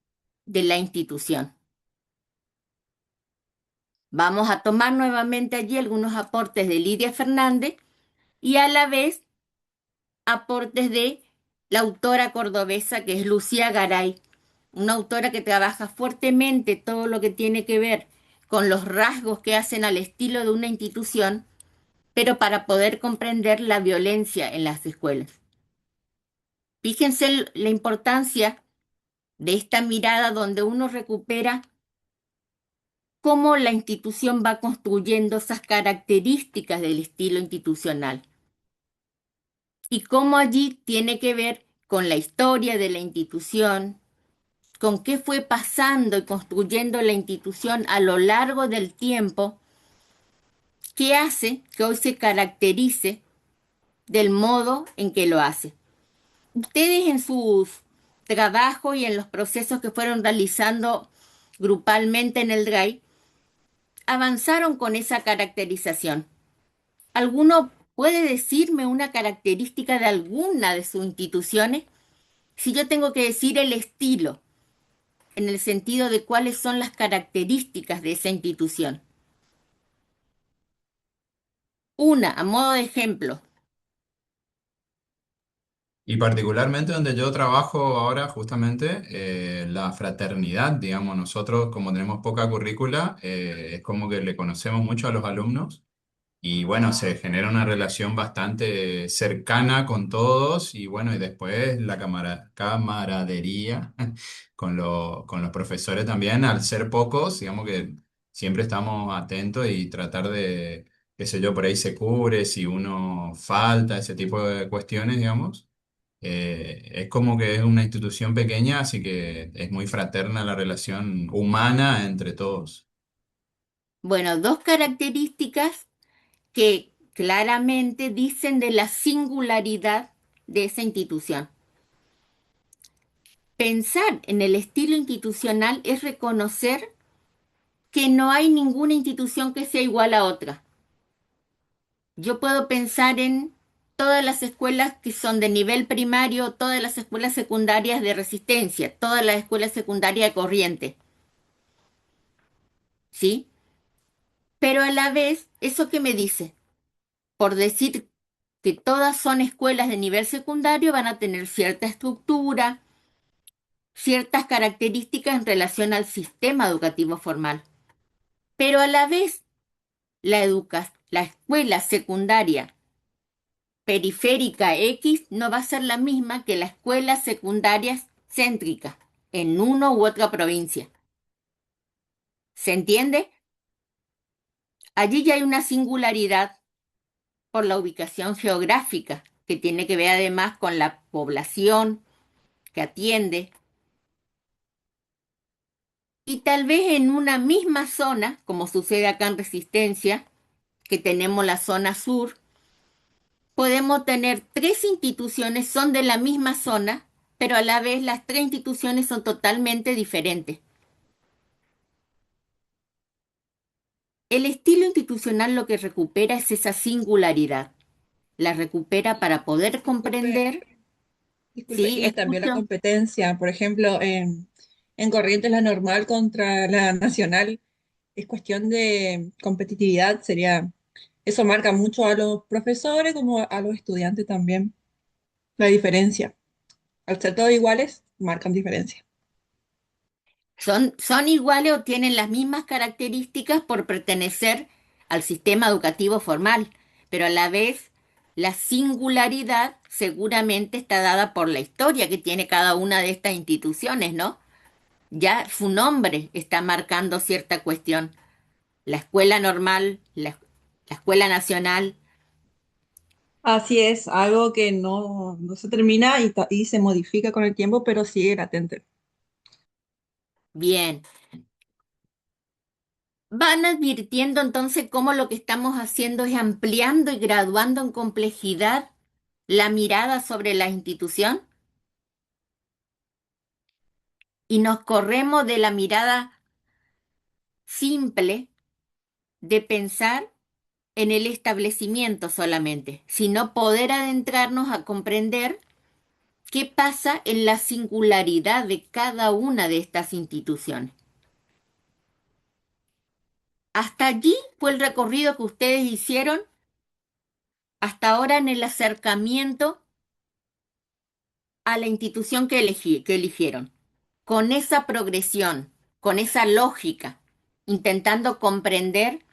de la institución. Vamos a tomar nuevamente allí algunos aportes de Lidia Fernández y a la vez aportes de la autora cordobesa que es Lucía Garay, una autora que trabaja fuertemente todo lo que tiene que ver con los rasgos que hacen al estilo de una institución, pero para poder comprender la violencia en las escuelas. Fíjense la importancia de esta mirada donde uno recupera cómo la institución va construyendo esas características del estilo institucional y cómo allí tiene que ver con la historia de la institución, con qué fue pasando y construyendo la institución a lo largo del tiempo, que hace que hoy se caracterice del modo en que lo hace. Ustedes en sus trabajos y en los procesos que fueron realizando grupalmente en el DRAI, avanzaron con esa caracterización. ¿Alguno puede decirme una característica de alguna de sus instituciones? Si yo tengo que decir el estilo, en el sentido de cuáles son las características de esa institución. Una, a modo de ejemplo. Y particularmente donde yo trabajo ahora, justamente, la fraternidad, digamos, nosotros como tenemos poca currícula, es como que le conocemos mucho a los alumnos y bueno, se genera una relación bastante cercana con todos y bueno, y después la camaradería con los profesores también, al ser pocos, digamos que siempre estamos atentos y tratar de, qué sé yo, por ahí se cubre, si uno falta, ese tipo de cuestiones, digamos. Es como que es una institución pequeña, así que es muy fraterna la relación humana entre todos. Bueno, dos características que claramente dicen de la singularidad de esa institución. Pensar en el estilo institucional es reconocer que no hay ninguna institución que sea igual a otra. Yo puedo pensar en todas las escuelas que son de nivel primario, todas las escuelas secundarias de Resistencia, todas las escuelas secundarias de Corriente, ¿sí? Pero a la vez, ¿eso qué me dice? Por decir que todas son escuelas de nivel secundario, van a tener cierta estructura, ciertas características en relación al sistema educativo formal. Pero a la vez, la escuela secundaria periférica X no va a ser la misma que la escuela secundaria céntrica en una u otra provincia. ¿Se entiende? Allí ya hay una singularidad por la ubicación geográfica, que tiene que ver además con la población que atiende. Y tal vez en una misma zona, como sucede acá en Resistencia, que tenemos la zona sur, podemos tener tres instituciones, son de la misma zona, pero a la vez las tres instituciones son totalmente diferentes. El estilo institucional lo que recupera es esa singularidad. La recupera para poder Disculpe, comprender, disculpe, ¿sí? y también la Escucho. competencia, por ejemplo, en Corrientes la normal contra la nacional es cuestión de competitividad, sería, eso marca mucho a los profesores como a los estudiantes también, la diferencia. Al ser todos iguales, marcan diferencia. Son iguales o tienen las mismas características por pertenecer al sistema educativo formal, pero a la vez la singularidad seguramente está dada por la historia que tiene cada una de estas instituciones, ¿no? Ya su nombre está marcando cierta cuestión. La escuela normal, la escuela nacional. Así es, algo que no se termina y se modifica con el tiempo, pero sigue latente. Bien. Van advirtiendo entonces cómo lo que estamos haciendo es ampliando y graduando en complejidad la mirada sobre la institución y nos corremos de la mirada simple de pensar en el establecimiento solamente, sino poder adentrarnos a comprender qué pasa en la singularidad de cada una de estas instituciones. Hasta allí fue el recorrido que ustedes hicieron hasta ahora en el acercamiento a la institución que eligieron, con esa progresión, con esa lógica, intentando comprender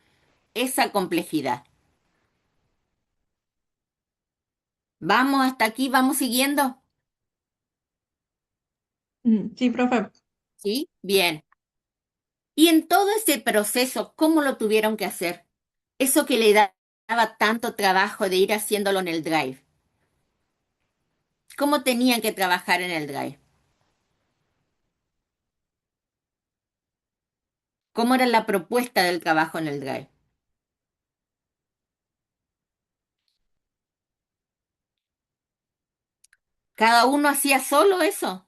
esa complejidad. ¿Vamos hasta aquí? ¿Vamos siguiendo? Sí, profe. ¿Sí? Bien. Y en todo ese proceso, ¿cómo lo tuvieron que hacer? Eso que le daba tanto trabajo de ir haciéndolo en el Drive. ¿Cómo tenían que trabajar en el Drive? ¿Cómo era la propuesta del trabajo en el Drive? ¿Cada uno hacía solo eso?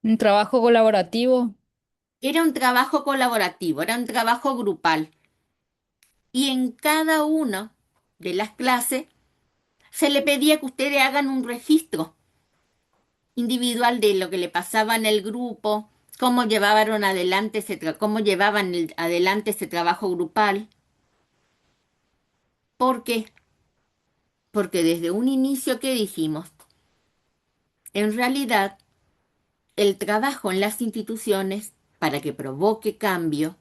Un trabajo colaborativo. Era un trabajo colaborativo, era un trabajo grupal. Y en cada una de las clases se le pedía que ustedes hagan un registro individual de lo que le pasaba en el grupo, cómo llevaban adelante cómo llevaban adelante ese trabajo grupal. ¿Por qué? Porque desde un inicio que dijimos, en realidad el trabajo en las instituciones para que provoque cambio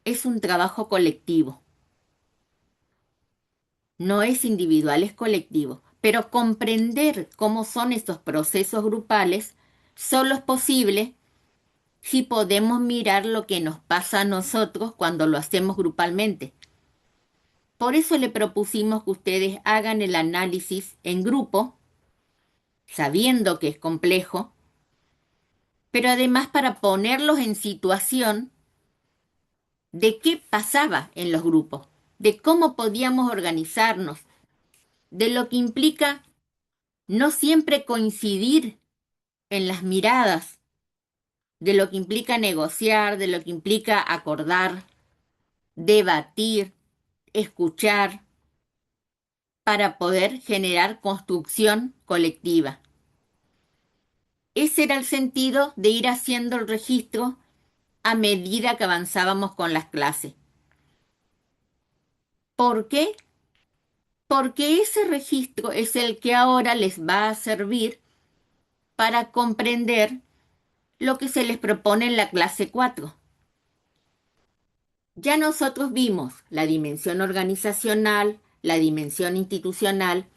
es un trabajo colectivo, no es individual, es colectivo. Pero comprender cómo son estos procesos grupales solo es posible si podemos mirar lo que nos pasa a nosotros cuando lo hacemos grupalmente. Por eso le propusimos que ustedes hagan el análisis en grupo, sabiendo que es complejo, pero además para ponerlos en situación de qué pasaba en los grupos, de cómo podíamos organizarnos, de lo que implica no siempre coincidir en las miradas, de lo que implica negociar, de lo que implica acordar, debatir, escuchar, para poder generar construcción colectiva. Ese era el sentido de ir haciendo el registro a medida que avanzábamos con las clases. ¿Por qué? Porque ese registro es el que ahora les va a servir para comprender lo que se les propone en la clase 4. Ya nosotros vimos la dimensión organizacional, la dimensión institucional,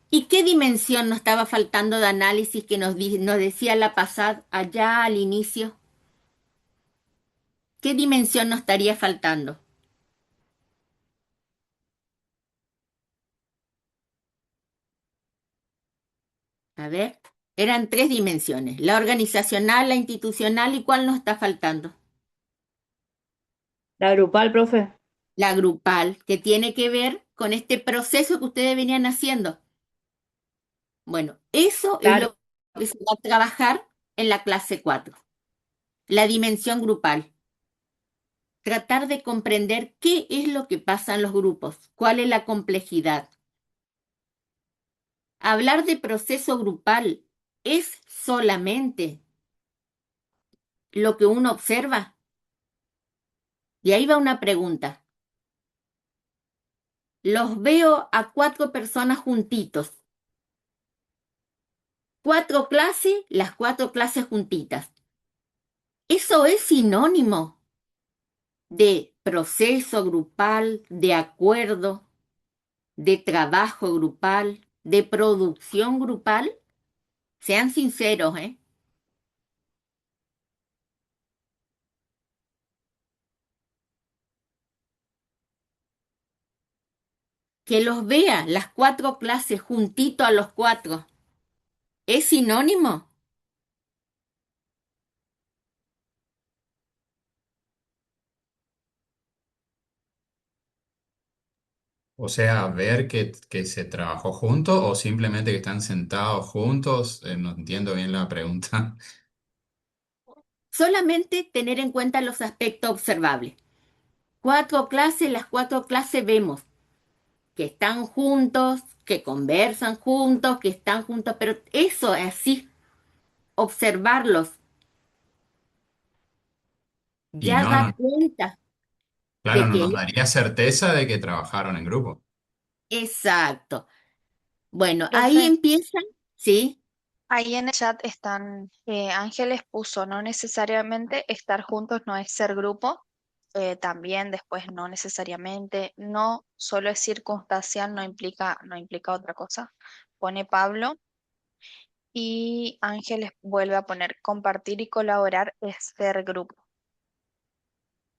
y qué dimensión nos estaba faltando de análisis que nos decía la pasada allá al inicio. ¿Qué dimensión nos estaría faltando? A ver, eran 3 dimensiones, la organizacional, la institucional y ¿cuál nos está faltando? La grupal, profe. La grupal, que tiene que ver con este proceso que ustedes venían haciendo. Bueno, eso es Claro. lo que se va a trabajar en la clase 4, la dimensión grupal. Tratar de comprender qué es lo que pasa en los grupos, cuál es la complejidad. Hablar de proceso grupal es solamente lo que uno observa. Y ahí va una pregunta. Los veo a 4 personas juntitos. 4 clases, las 4 clases juntitas. Eso es sinónimo de proceso grupal, de acuerdo, de trabajo grupal, de producción grupal. Sean sinceros, ¿eh? Que los vea las 4 clases juntito a los 4. ¿Es sinónimo? O sea, ver que se trabajó juntos o simplemente que están sentados juntos. No entiendo bien la pregunta. Solamente tener en cuenta los aspectos observables. 4 clases, las 4 clases vemos que están juntos, que conversan juntos, que están juntos, pero eso es así, observarlos, Y ya no, da cuenta claro, de no que nos daría certeza de que trabajaron en grupo. exacto. Bueno, ahí Profe, empiezan, ¿sí? ahí en el chat están, Ángeles puso, no necesariamente estar juntos no es ser grupo, también después no necesariamente, no solo es circunstancial, no implica otra cosa. Pone Pablo y Ángeles vuelve a poner compartir y colaborar es ser grupo.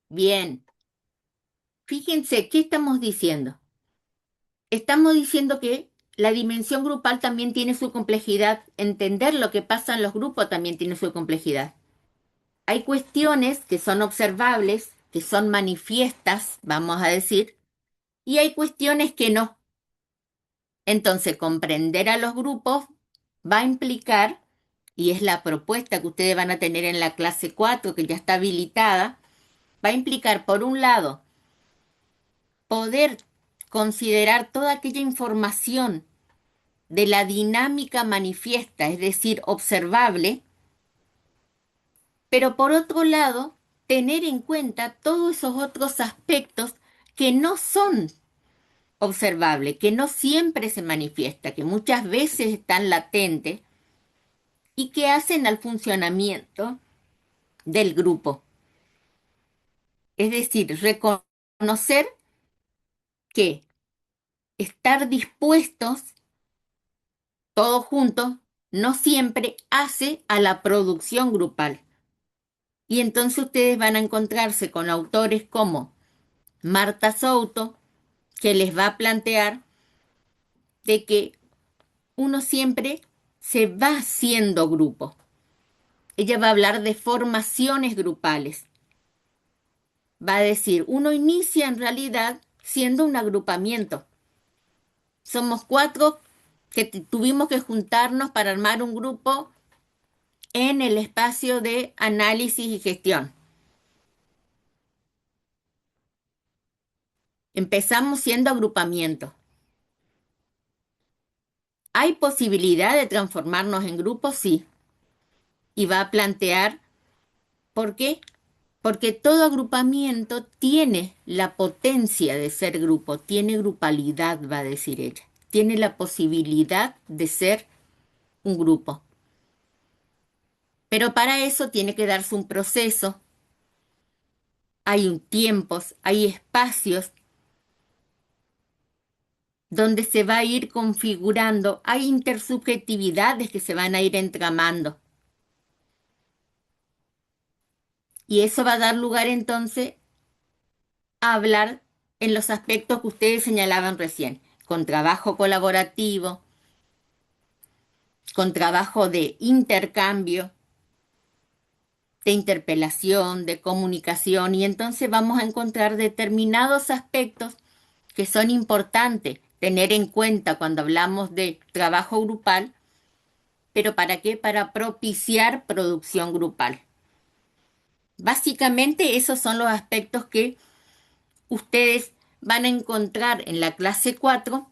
Bien. Fíjense, ¿qué estamos diciendo? Estamos diciendo que la dimensión grupal también tiene su complejidad. Entender lo que pasa en los grupos también tiene su complejidad. Hay cuestiones que son observables, que son manifiestas, vamos a decir, y hay cuestiones que no. Entonces, comprender a los grupos va a implicar, y es la propuesta que ustedes van a tener en la clase 4, que ya está habilitada, va a implicar, por un lado, poder considerar toda aquella información de la dinámica manifiesta, es decir, observable, pero por otro lado, tener en cuenta todos esos otros aspectos que no son observables, que no siempre se manifiesta, que muchas veces están latentes y que hacen al funcionamiento del grupo. Es decir, reconocer que estar dispuestos todos juntos no siempre hace a la producción grupal. Y entonces ustedes van a encontrarse con autores como Marta Souto, que les va a plantear de que uno siempre se va haciendo grupo. Ella va a hablar de formaciones grupales. Va a decir, uno inicia en realidad siendo un agrupamiento. Somos 4 que tuvimos que juntarnos para armar un grupo en el espacio de análisis y gestión. Empezamos siendo agrupamiento. ¿Hay posibilidad de transformarnos en grupos? Sí. Y va a plantear por qué. Porque todo agrupamiento tiene la potencia de ser grupo, tiene grupalidad, va a decir ella. Tiene la posibilidad de ser un grupo. Pero para eso tiene que darse un proceso. Hay un tiempos, hay espacios donde se va a ir configurando, hay intersubjetividades que se van a ir entramando. Y eso va a dar lugar entonces a hablar en los aspectos que ustedes señalaban recién, con trabajo colaborativo, con trabajo de intercambio, de interpelación, de comunicación, y entonces vamos a encontrar determinados aspectos que son importantes tener en cuenta cuando hablamos de trabajo grupal, pero ¿para qué? Para propiciar producción grupal. Básicamente esos son los aspectos que ustedes van a encontrar en la clase 4,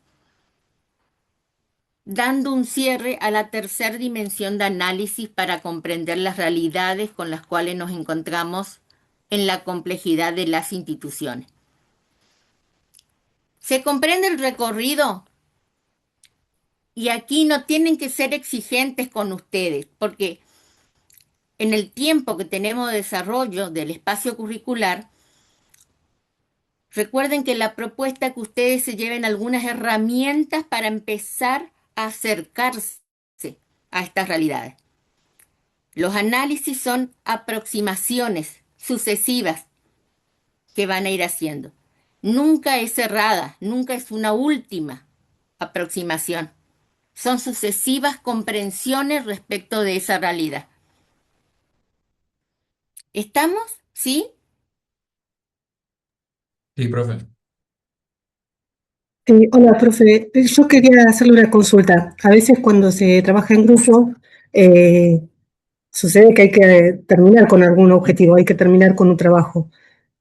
dando un cierre a la tercera dimensión de análisis para comprender las realidades con las cuales nos encontramos en la complejidad de las instituciones. ¿Se comprende el recorrido? Y aquí no tienen que ser exigentes con ustedes, porque en el tiempo que tenemos de desarrollo del espacio curricular, recuerden que la propuesta es que ustedes se lleven algunas herramientas para empezar a acercarse a estas realidades. Los análisis son aproximaciones sucesivas que van a ir haciendo. Nunca es cerrada, nunca es una última aproximación. Son sucesivas comprensiones respecto de esa realidad. ¿Estamos? ¿Sí? Sí, profe. Hola, profe. Yo quería hacerle una consulta. A veces cuando se trabaja en grupo, eh, sucede que hay que terminar con algún objetivo, hay que terminar con un trabajo.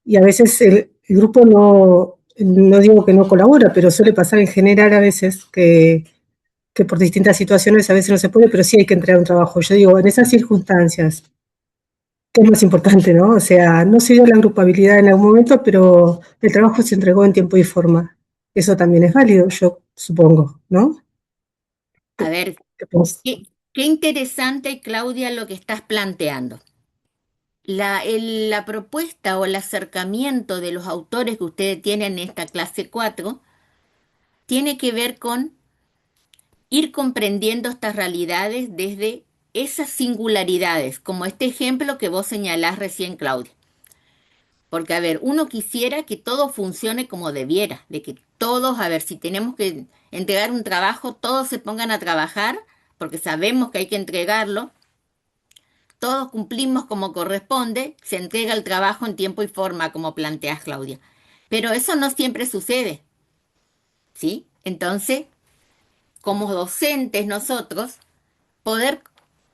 Y a veces el grupo no digo que no colabora, pero suele pasar en general a veces que por distintas situaciones a veces no se puede, pero sí hay que entregar un trabajo. Yo digo, en esas circunstancias, ¿qué es más importante, no? O sea, no se dio la grupabilidad en algún momento, pero el trabajo se entregó en tiempo y forma. Eso también es válido, yo supongo, ¿no? A ver, ¿Qué piensas? qué interesante, Claudia, lo que estás planteando. La propuesta o el acercamiento de los autores que ustedes tienen en esta clase 4 tiene que ver con ir comprendiendo estas realidades desde esas singularidades, como este ejemplo que vos señalás recién, Claudia. Porque, a ver, uno quisiera que todo funcione como debiera, de que todos, a ver, si tenemos que entregar un trabajo, todos se pongan a trabajar, porque sabemos que hay que entregarlo, todos cumplimos como corresponde, se entrega el trabajo en tiempo y forma, como planteas, Claudia. Pero eso no siempre sucede, ¿sí? Entonces, como docentes nosotros, poder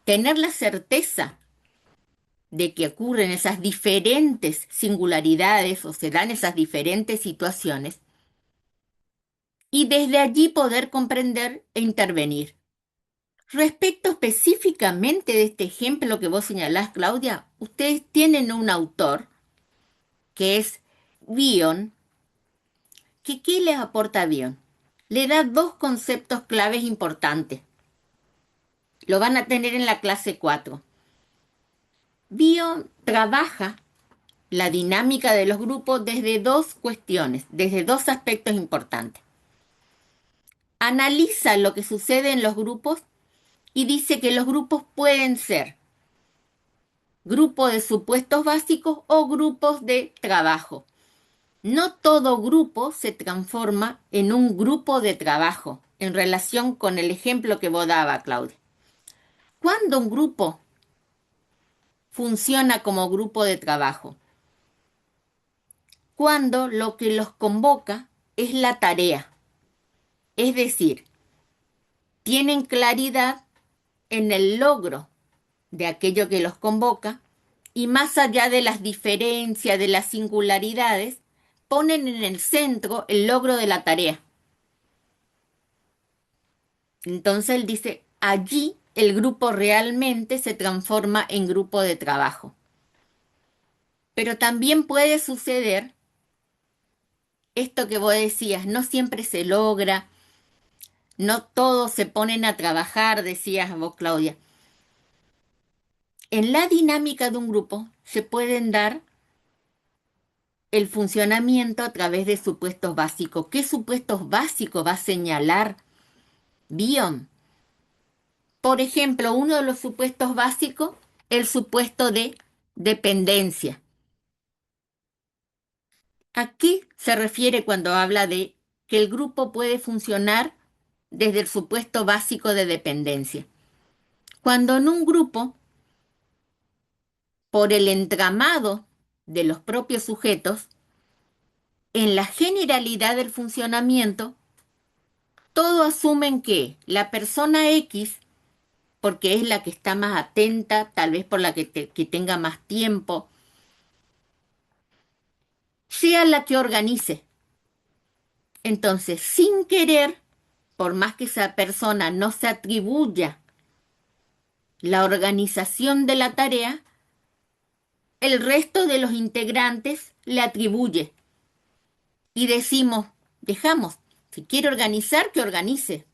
tener la certeza de que ocurren esas diferentes singularidades o se dan esas diferentes situaciones y desde allí poder comprender e intervenir. Respecto específicamente de este ejemplo que vos señalás, Claudia, ustedes tienen un autor que es Bion, que ¿qué les aporta Bion? Le da dos conceptos claves importantes. Lo van a tener en la clase 4. Bion trabaja la dinámica de los grupos desde dos cuestiones, desde dos aspectos importantes. Analiza lo que sucede en los grupos y dice que los grupos pueden ser grupo de supuestos básicos o grupos de trabajo. No todo grupo se transforma en un grupo de trabajo, en relación con el ejemplo que vos daba, Claudia. ¿Cuándo un grupo funciona como grupo de trabajo? Cuando lo que los convoca es la tarea. Es decir, tienen claridad en el logro de aquello que los convoca y más allá de las diferencias, de las singularidades, ponen en el centro el logro de la tarea. Entonces él dice, allí el grupo realmente se transforma en grupo de trabajo. Pero también puede suceder esto que vos decías, no siempre se logra, no todos se ponen a trabajar, decías vos, Claudia. En la dinámica de un grupo se pueden dar el funcionamiento a través de supuestos básicos. ¿Qué supuestos básicos va a señalar Bion? Por ejemplo, uno de los supuestos básicos, el supuesto de dependencia. ¿A qué se refiere cuando habla de que el grupo puede funcionar desde el supuesto básico de dependencia? Cuando en un grupo, por el entramado de los propios sujetos, en la generalidad del funcionamiento, todos asumen que la persona X, porque es la que está más atenta, tal vez por la que tenga más tiempo, sea la que organice. Entonces, sin querer, por más que esa persona no se atribuya la organización de la tarea, el resto de los integrantes le atribuye. Y decimos, dejamos, si quiere organizar, que organice.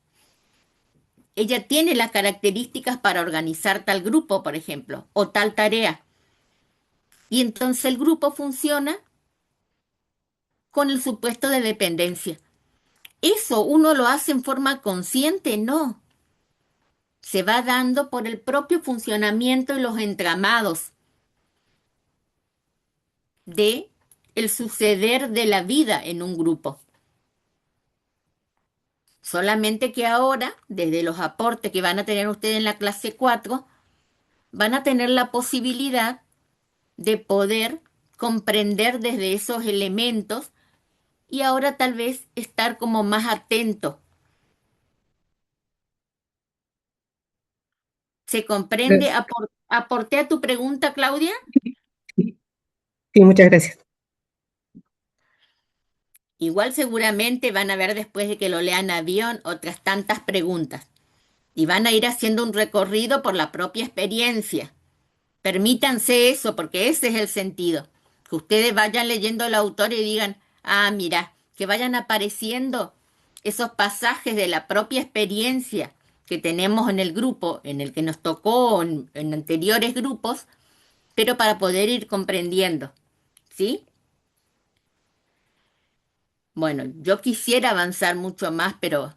Ella tiene las características para organizar tal grupo, por ejemplo, o tal tarea. Y entonces el grupo funciona con el supuesto de dependencia. ¿Eso uno lo hace en forma consciente? No. Se va dando por el propio funcionamiento y los entramados de el suceder de la vida en un grupo. Solamente que ahora, desde los aportes que van a tener ustedes en la clase 4, van a tener la posibilidad de poder comprender desde esos elementos y ahora tal vez estar como más atento. ¿Se comprende? Gracias. ¿Aporté a tu pregunta, Claudia? Sí, muchas gracias. Igual seguramente van a ver después de que lo lean avión otras tantas preguntas y van a ir haciendo un recorrido por la propia experiencia. Permítanse eso porque ese es el sentido. Que ustedes vayan leyendo al autor y digan, ah, mira, que vayan apareciendo esos pasajes de la propia experiencia que tenemos en el grupo, en el que nos tocó en anteriores grupos, pero para poder ir comprendiendo, ¿sí? Bueno, yo quisiera avanzar mucho más, pero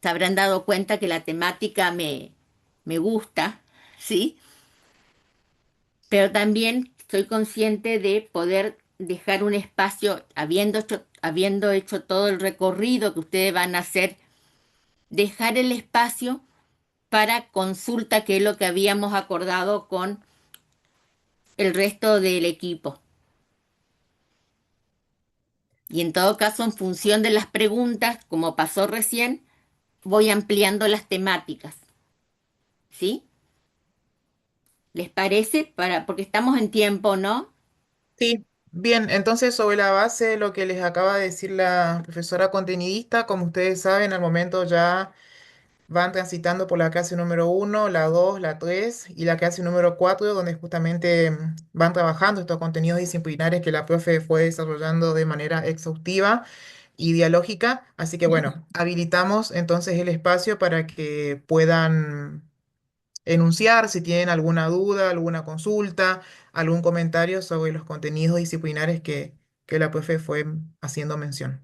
se habrán dado cuenta que la temática me gusta, ¿sí? Pero también soy consciente de poder dejar un espacio, habiendo hecho todo el recorrido que ustedes van a hacer, dejar el espacio para consulta, que es lo que habíamos acordado con el resto del equipo. Y en todo caso, en función de las preguntas, como pasó recién, voy ampliando las temáticas. ¿Sí? ¿Les parece? Porque estamos en tiempo, ¿no? Sí, bien, entonces sobre la base de lo que les acaba de decir la profesora contenidista, como ustedes saben, al momento ya van transitando por la clase número 1, la 2, la 3 y la clase número 4, donde justamente van trabajando estos contenidos disciplinares que la profe fue desarrollando de manera exhaustiva y dialógica. Así que bueno, habilitamos entonces el espacio para que puedan enunciar si tienen alguna duda, alguna consulta, algún comentario sobre los contenidos disciplinares que la profe fue haciendo mención.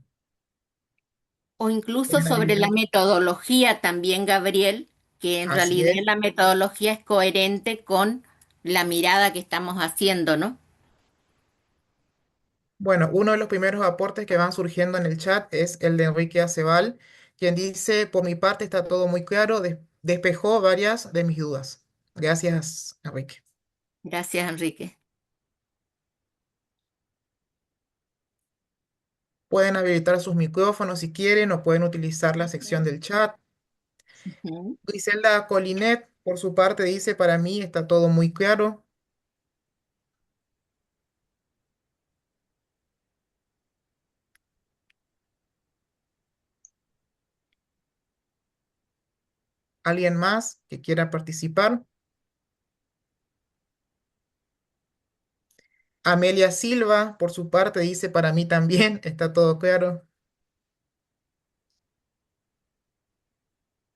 O incluso Pueden sobre la habilitar. metodología también, Gabriel, que en Así realidad es. la metodología es coherente con la mirada que estamos haciendo, ¿no? Bueno, uno de los primeros aportes que van surgiendo en el chat es el de Enrique Acebal, quien dice, por mi parte está todo muy claro, despejó varias de mis dudas. Gracias, Enrique. Gracias, Enrique. Pueden habilitar sus micrófonos si quieren o pueden utilizar la sección del chat. Ujú. Griselda Colinet, por su parte, dice, para mí está todo muy claro. ¿Alguien más que quiera participar? Amelia Silva, por su parte, dice, para mí también está todo claro.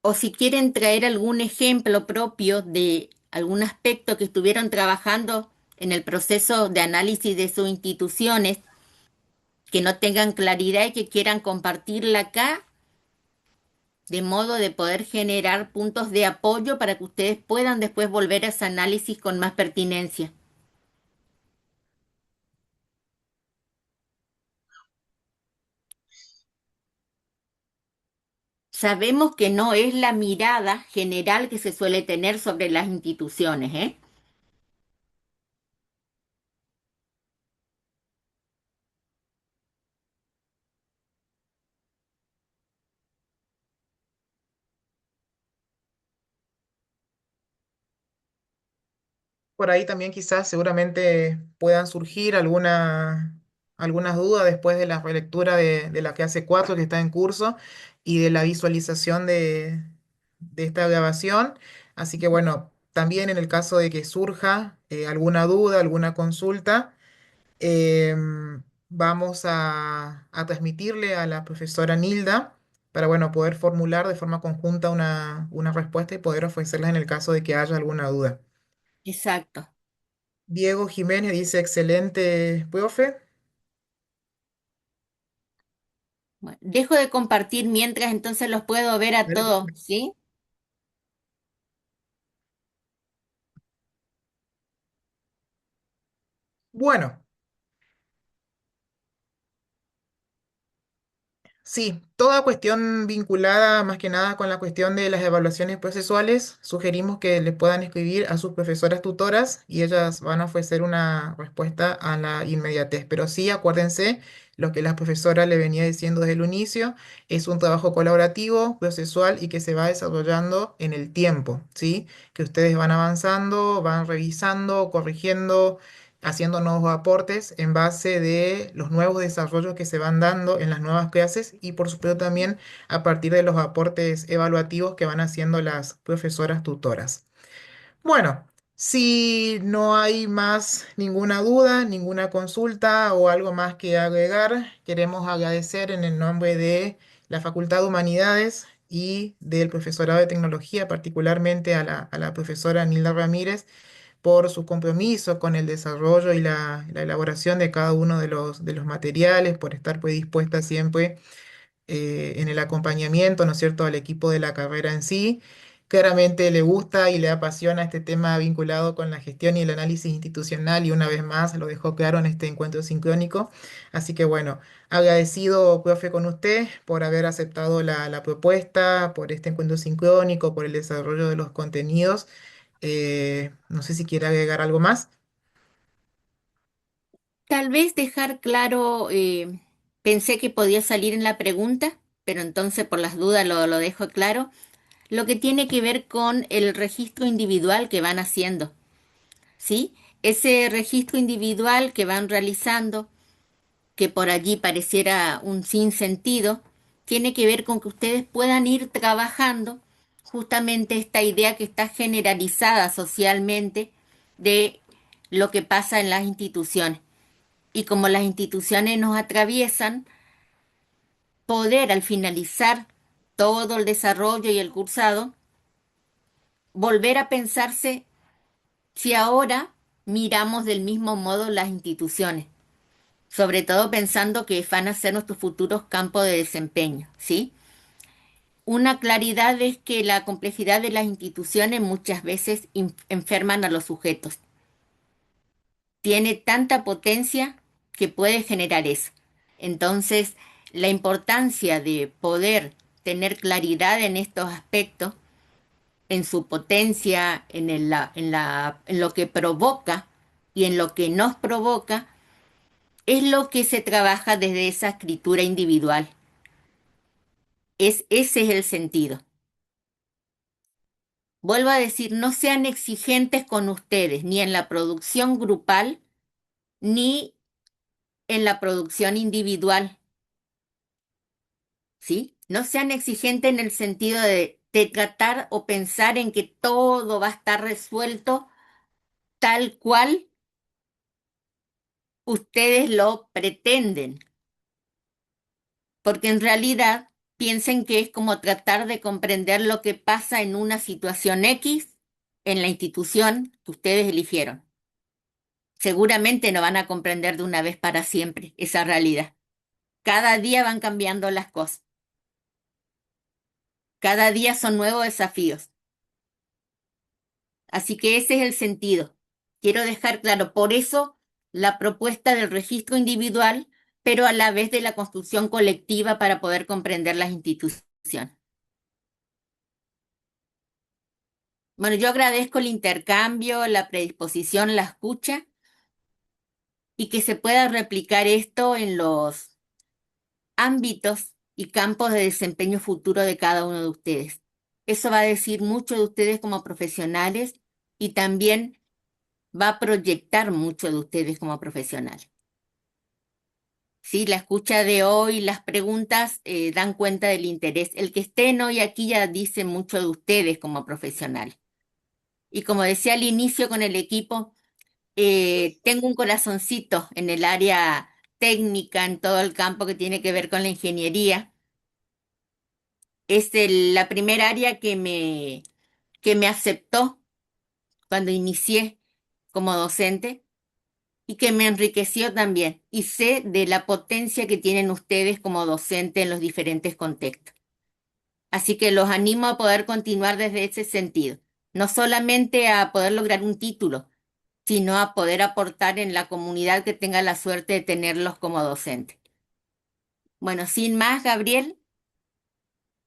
O si quieren traer algún ejemplo propio de algún aspecto que estuvieron trabajando en el proceso de análisis de sus instituciones, que no tengan claridad y que quieran compartirla acá, de modo de poder generar puntos de apoyo para que ustedes puedan después volver a ese análisis con más pertinencia. Sabemos que no es la mirada general que se suele tener sobre las instituciones, ¿eh? Por ahí también quizás seguramente puedan surgir algunas dudas después de la relectura de la clase 4 que está en curso y de la visualización de esta grabación. Así que bueno, también en el caso de que surja alguna duda, alguna consulta, vamos a transmitirle a la profesora Nilda para bueno, poder formular de forma conjunta una respuesta y poder ofrecerla en el caso de que haya alguna duda. Exacto. Diego Jiménez dice, excelente, profe. Bueno, dejo de compartir mientras entonces los puedo ver a Vale, todos, profe. ¿sí? Bueno, sí, toda cuestión vinculada más que nada con la cuestión de las evaluaciones procesuales, sugerimos que le puedan escribir a sus profesoras tutoras y ellas van a ofrecer una respuesta a la inmediatez. Pero sí, acuérdense, lo que la profesora le venía diciendo desde el inicio, es un trabajo colaborativo, procesual y que se va desarrollando en el tiempo, ¿sí? Que ustedes van avanzando, van revisando, corrigiendo, haciendo nuevos aportes en base de los nuevos desarrollos que se van dando en las nuevas clases y por supuesto también a partir de los aportes evaluativos que van haciendo las profesoras tutoras. Bueno, si no hay más ninguna duda, ninguna consulta o algo más que agregar, queremos agradecer en el nombre de la Facultad de Humanidades y del Profesorado de Tecnología, particularmente a la profesora Nilda Ramírez, por su compromiso con el desarrollo y la elaboración de cada uno de los materiales, por estar pues, dispuesta siempre en el acompañamiento, ¿no es cierto?, al equipo de la carrera en sí. Claramente le gusta y le apasiona este tema vinculado con la gestión y el análisis institucional y una vez más lo dejó claro en este encuentro sincrónico. Así que bueno, agradecido, profe, con usted por haber aceptado la propuesta, por este encuentro sincrónico, por el desarrollo de los contenidos. No sé si quiere agregar algo más. Tal vez dejar claro, pensé que podía salir en la pregunta, pero entonces por las dudas lo dejo claro, lo que tiene que ver con el registro individual que van haciendo, ¿sí? Ese registro individual que van realizando, que por allí pareciera un sinsentido, tiene que ver con que ustedes puedan ir trabajando justamente esta idea que está generalizada socialmente de lo que pasa en las instituciones. Y como las instituciones nos atraviesan, poder al finalizar todo el desarrollo y el cursado, volver a pensarse si ahora miramos del mismo modo las instituciones, sobre todo pensando que van a ser nuestros futuros campos de desempeño, ¿sí? Una claridad es que la complejidad de las instituciones muchas veces enferman a los sujetos. tiene tanta potencia que puede generar eso. Entonces, la importancia de poder tener claridad en estos aspectos, en su potencia, en lo que provoca y en lo que nos provoca, es lo que se trabaja desde esa escritura individual. Ese es el sentido. Vuelvo a decir, no sean exigentes con ustedes, ni en la producción grupal, ni en la producción individual, ¿sí? No sean exigentes en el sentido de tratar o pensar en que todo va a estar resuelto tal cual ustedes lo pretenden, porque en realidad piensen que es como tratar de comprender lo que pasa en una situación X en la institución que ustedes eligieron. Seguramente no van a comprender de una vez para siempre esa realidad. Cada día van cambiando las cosas. Cada día son nuevos desafíos. Así que ese es el sentido. Quiero dejar claro, por eso la propuesta del registro individual, pero a la vez de la construcción colectiva para poder comprender las instituciones. Bueno, yo agradezco el intercambio, la predisposición, la escucha y que se pueda replicar esto en los ámbitos y campos de desempeño futuro de cada uno de ustedes. Eso va a decir mucho de ustedes como profesionales y también va a proyectar mucho de ustedes como profesionales. Sí, la escucha de hoy, las preguntas dan cuenta del interés. El que estén hoy aquí ya dice mucho de ustedes como profesionales. Y como decía al inicio con el equipo, tengo un corazoncito en el área técnica, en todo el campo que tiene que ver con la ingeniería. Es la primera área que me aceptó cuando inicié como docente y que me enriqueció también. Y sé de la potencia que tienen ustedes como docente en los diferentes contextos. Así que los animo a poder continuar desde ese sentido. No solamente a poder lograr un título, sino a poder aportar en la comunidad que tenga la suerte de tenerlos como docente. Bueno, sin más, Gabriel,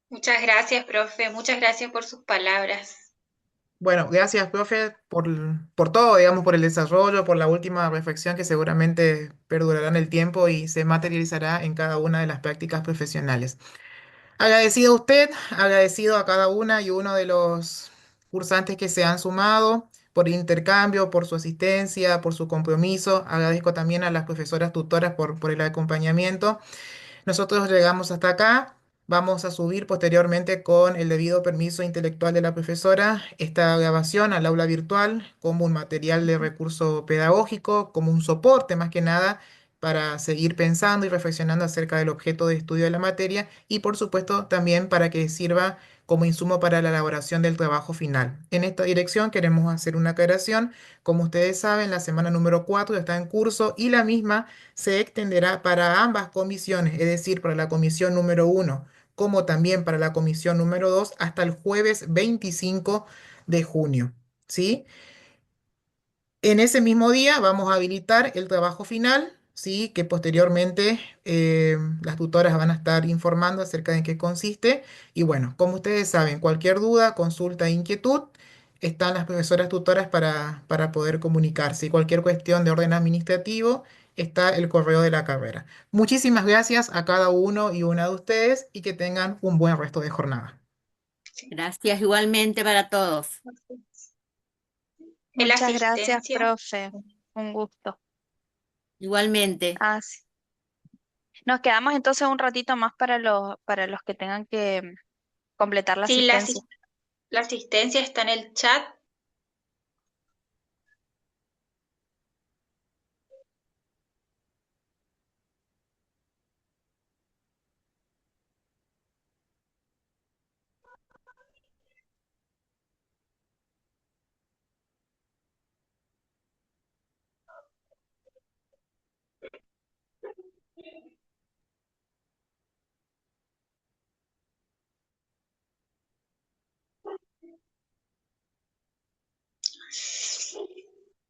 Muchas gracias, profe. Muchas gracias por sus palabras. Bueno, gracias, profe, por todo, digamos, por el desarrollo, por la última reflexión que seguramente perdurará en el tiempo y se materializará en cada una de las prácticas profesionales. Agradecido a usted, agradecido a cada una y uno de los cursantes que se han sumado por el intercambio, por su asistencia, por su compromiso. Agradezco también a las profesoras tutoras por el acompañamiento. Nosotros llegamos hasta acá. Vamos a subir posteriormente con el debido permiso intelectual de la profesora esta grabación al aula virtual como un material de recurso pedagógico, como un soporte más que nada para seguir pensando y reflexionando acerca del objeto de estudio de la materia y por supuesto también para que sirva como insumo para la elaboración del trabajo final. En esta dirección queremos hacer una aclaración. Como ustedes saben, la semana número 4 está en curso y la misma se extenderá para ambas comisiones, es decir, para la comisión número 1 como también para la comisión número 2 hasta el jueves 25 de junio. ¿Sí? En ese mismo día vamos a habilitar el trabajo final, ¿sí? Que posteriormente las tutoras van a estar informando acerca de en qué consiste. Y bueno, como ustedes saben, cualquier duda, consulta, inquietud, están las profesoras tutoras para poder comunicarse. Y cualquier cuestión de orden administrativo, está el correo de la carrera. Muchísimas gracias a cada uno y una de ustedes y que tengan un buen resto de jornada. gracias igualmente para todos. El Muchas gracias, asistencia. profe. Un gusto. Igualmente. Ah, sí. Nos quedamos entonces un ratito más para los que tengan que completar la Sí, asistencia. la asistencia está en el chat.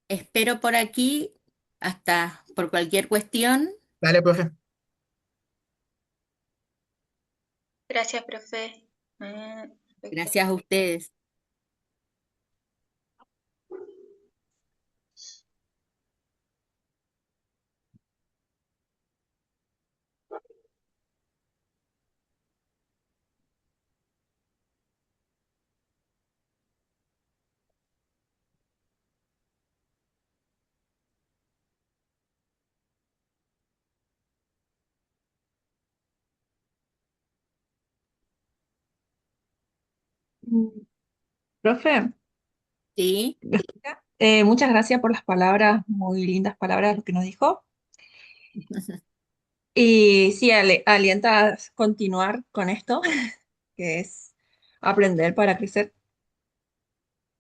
Espero por aquí Hasta por cualquier cuestión. Dale, profe. Gracias, profe. Perfecto. Gracias a ustedes. Mm, Profe, Sí. muchas gracias por las palabras, muy lindas palabras, lo que nos dijo. Y sí, alienta a continuar con esto, que es aprender para crecer.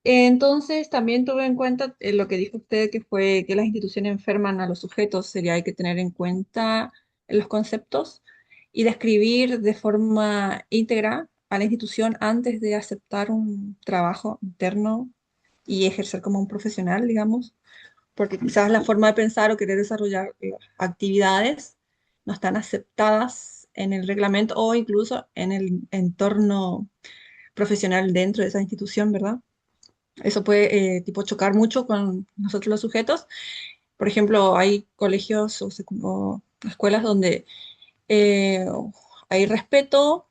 Entonces, también tuve en cuenta lo que dijo usted, que fue que las instituciones enferman a los sujetos, sería hay que tener en cuenta los conceptos y describir de forma íntegra a la institución antes de aceptar un trabajo interno y ejercer como un profesional, digamos, porque quizás la forma de pensar o querer desarrollar actividades no están aceptadas en el reglamento o incluso en el entorno profesional dentro de esa institución, ¿verdad? Eso puede tipo chocar mucho con nosotros los sujetos. Por ejemplo, hay colegios o escuelas donde eh, hay respeto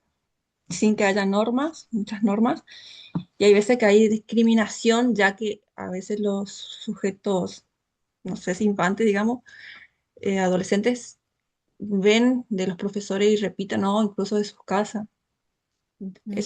sin que haya normas, muchas normas, y hay veces que hay discriminación, ya que a veces los sujetos, no sé si infantes, digamos, adolescentes, ven de los profesores y repiten, ¿no? Incluso de sus casas.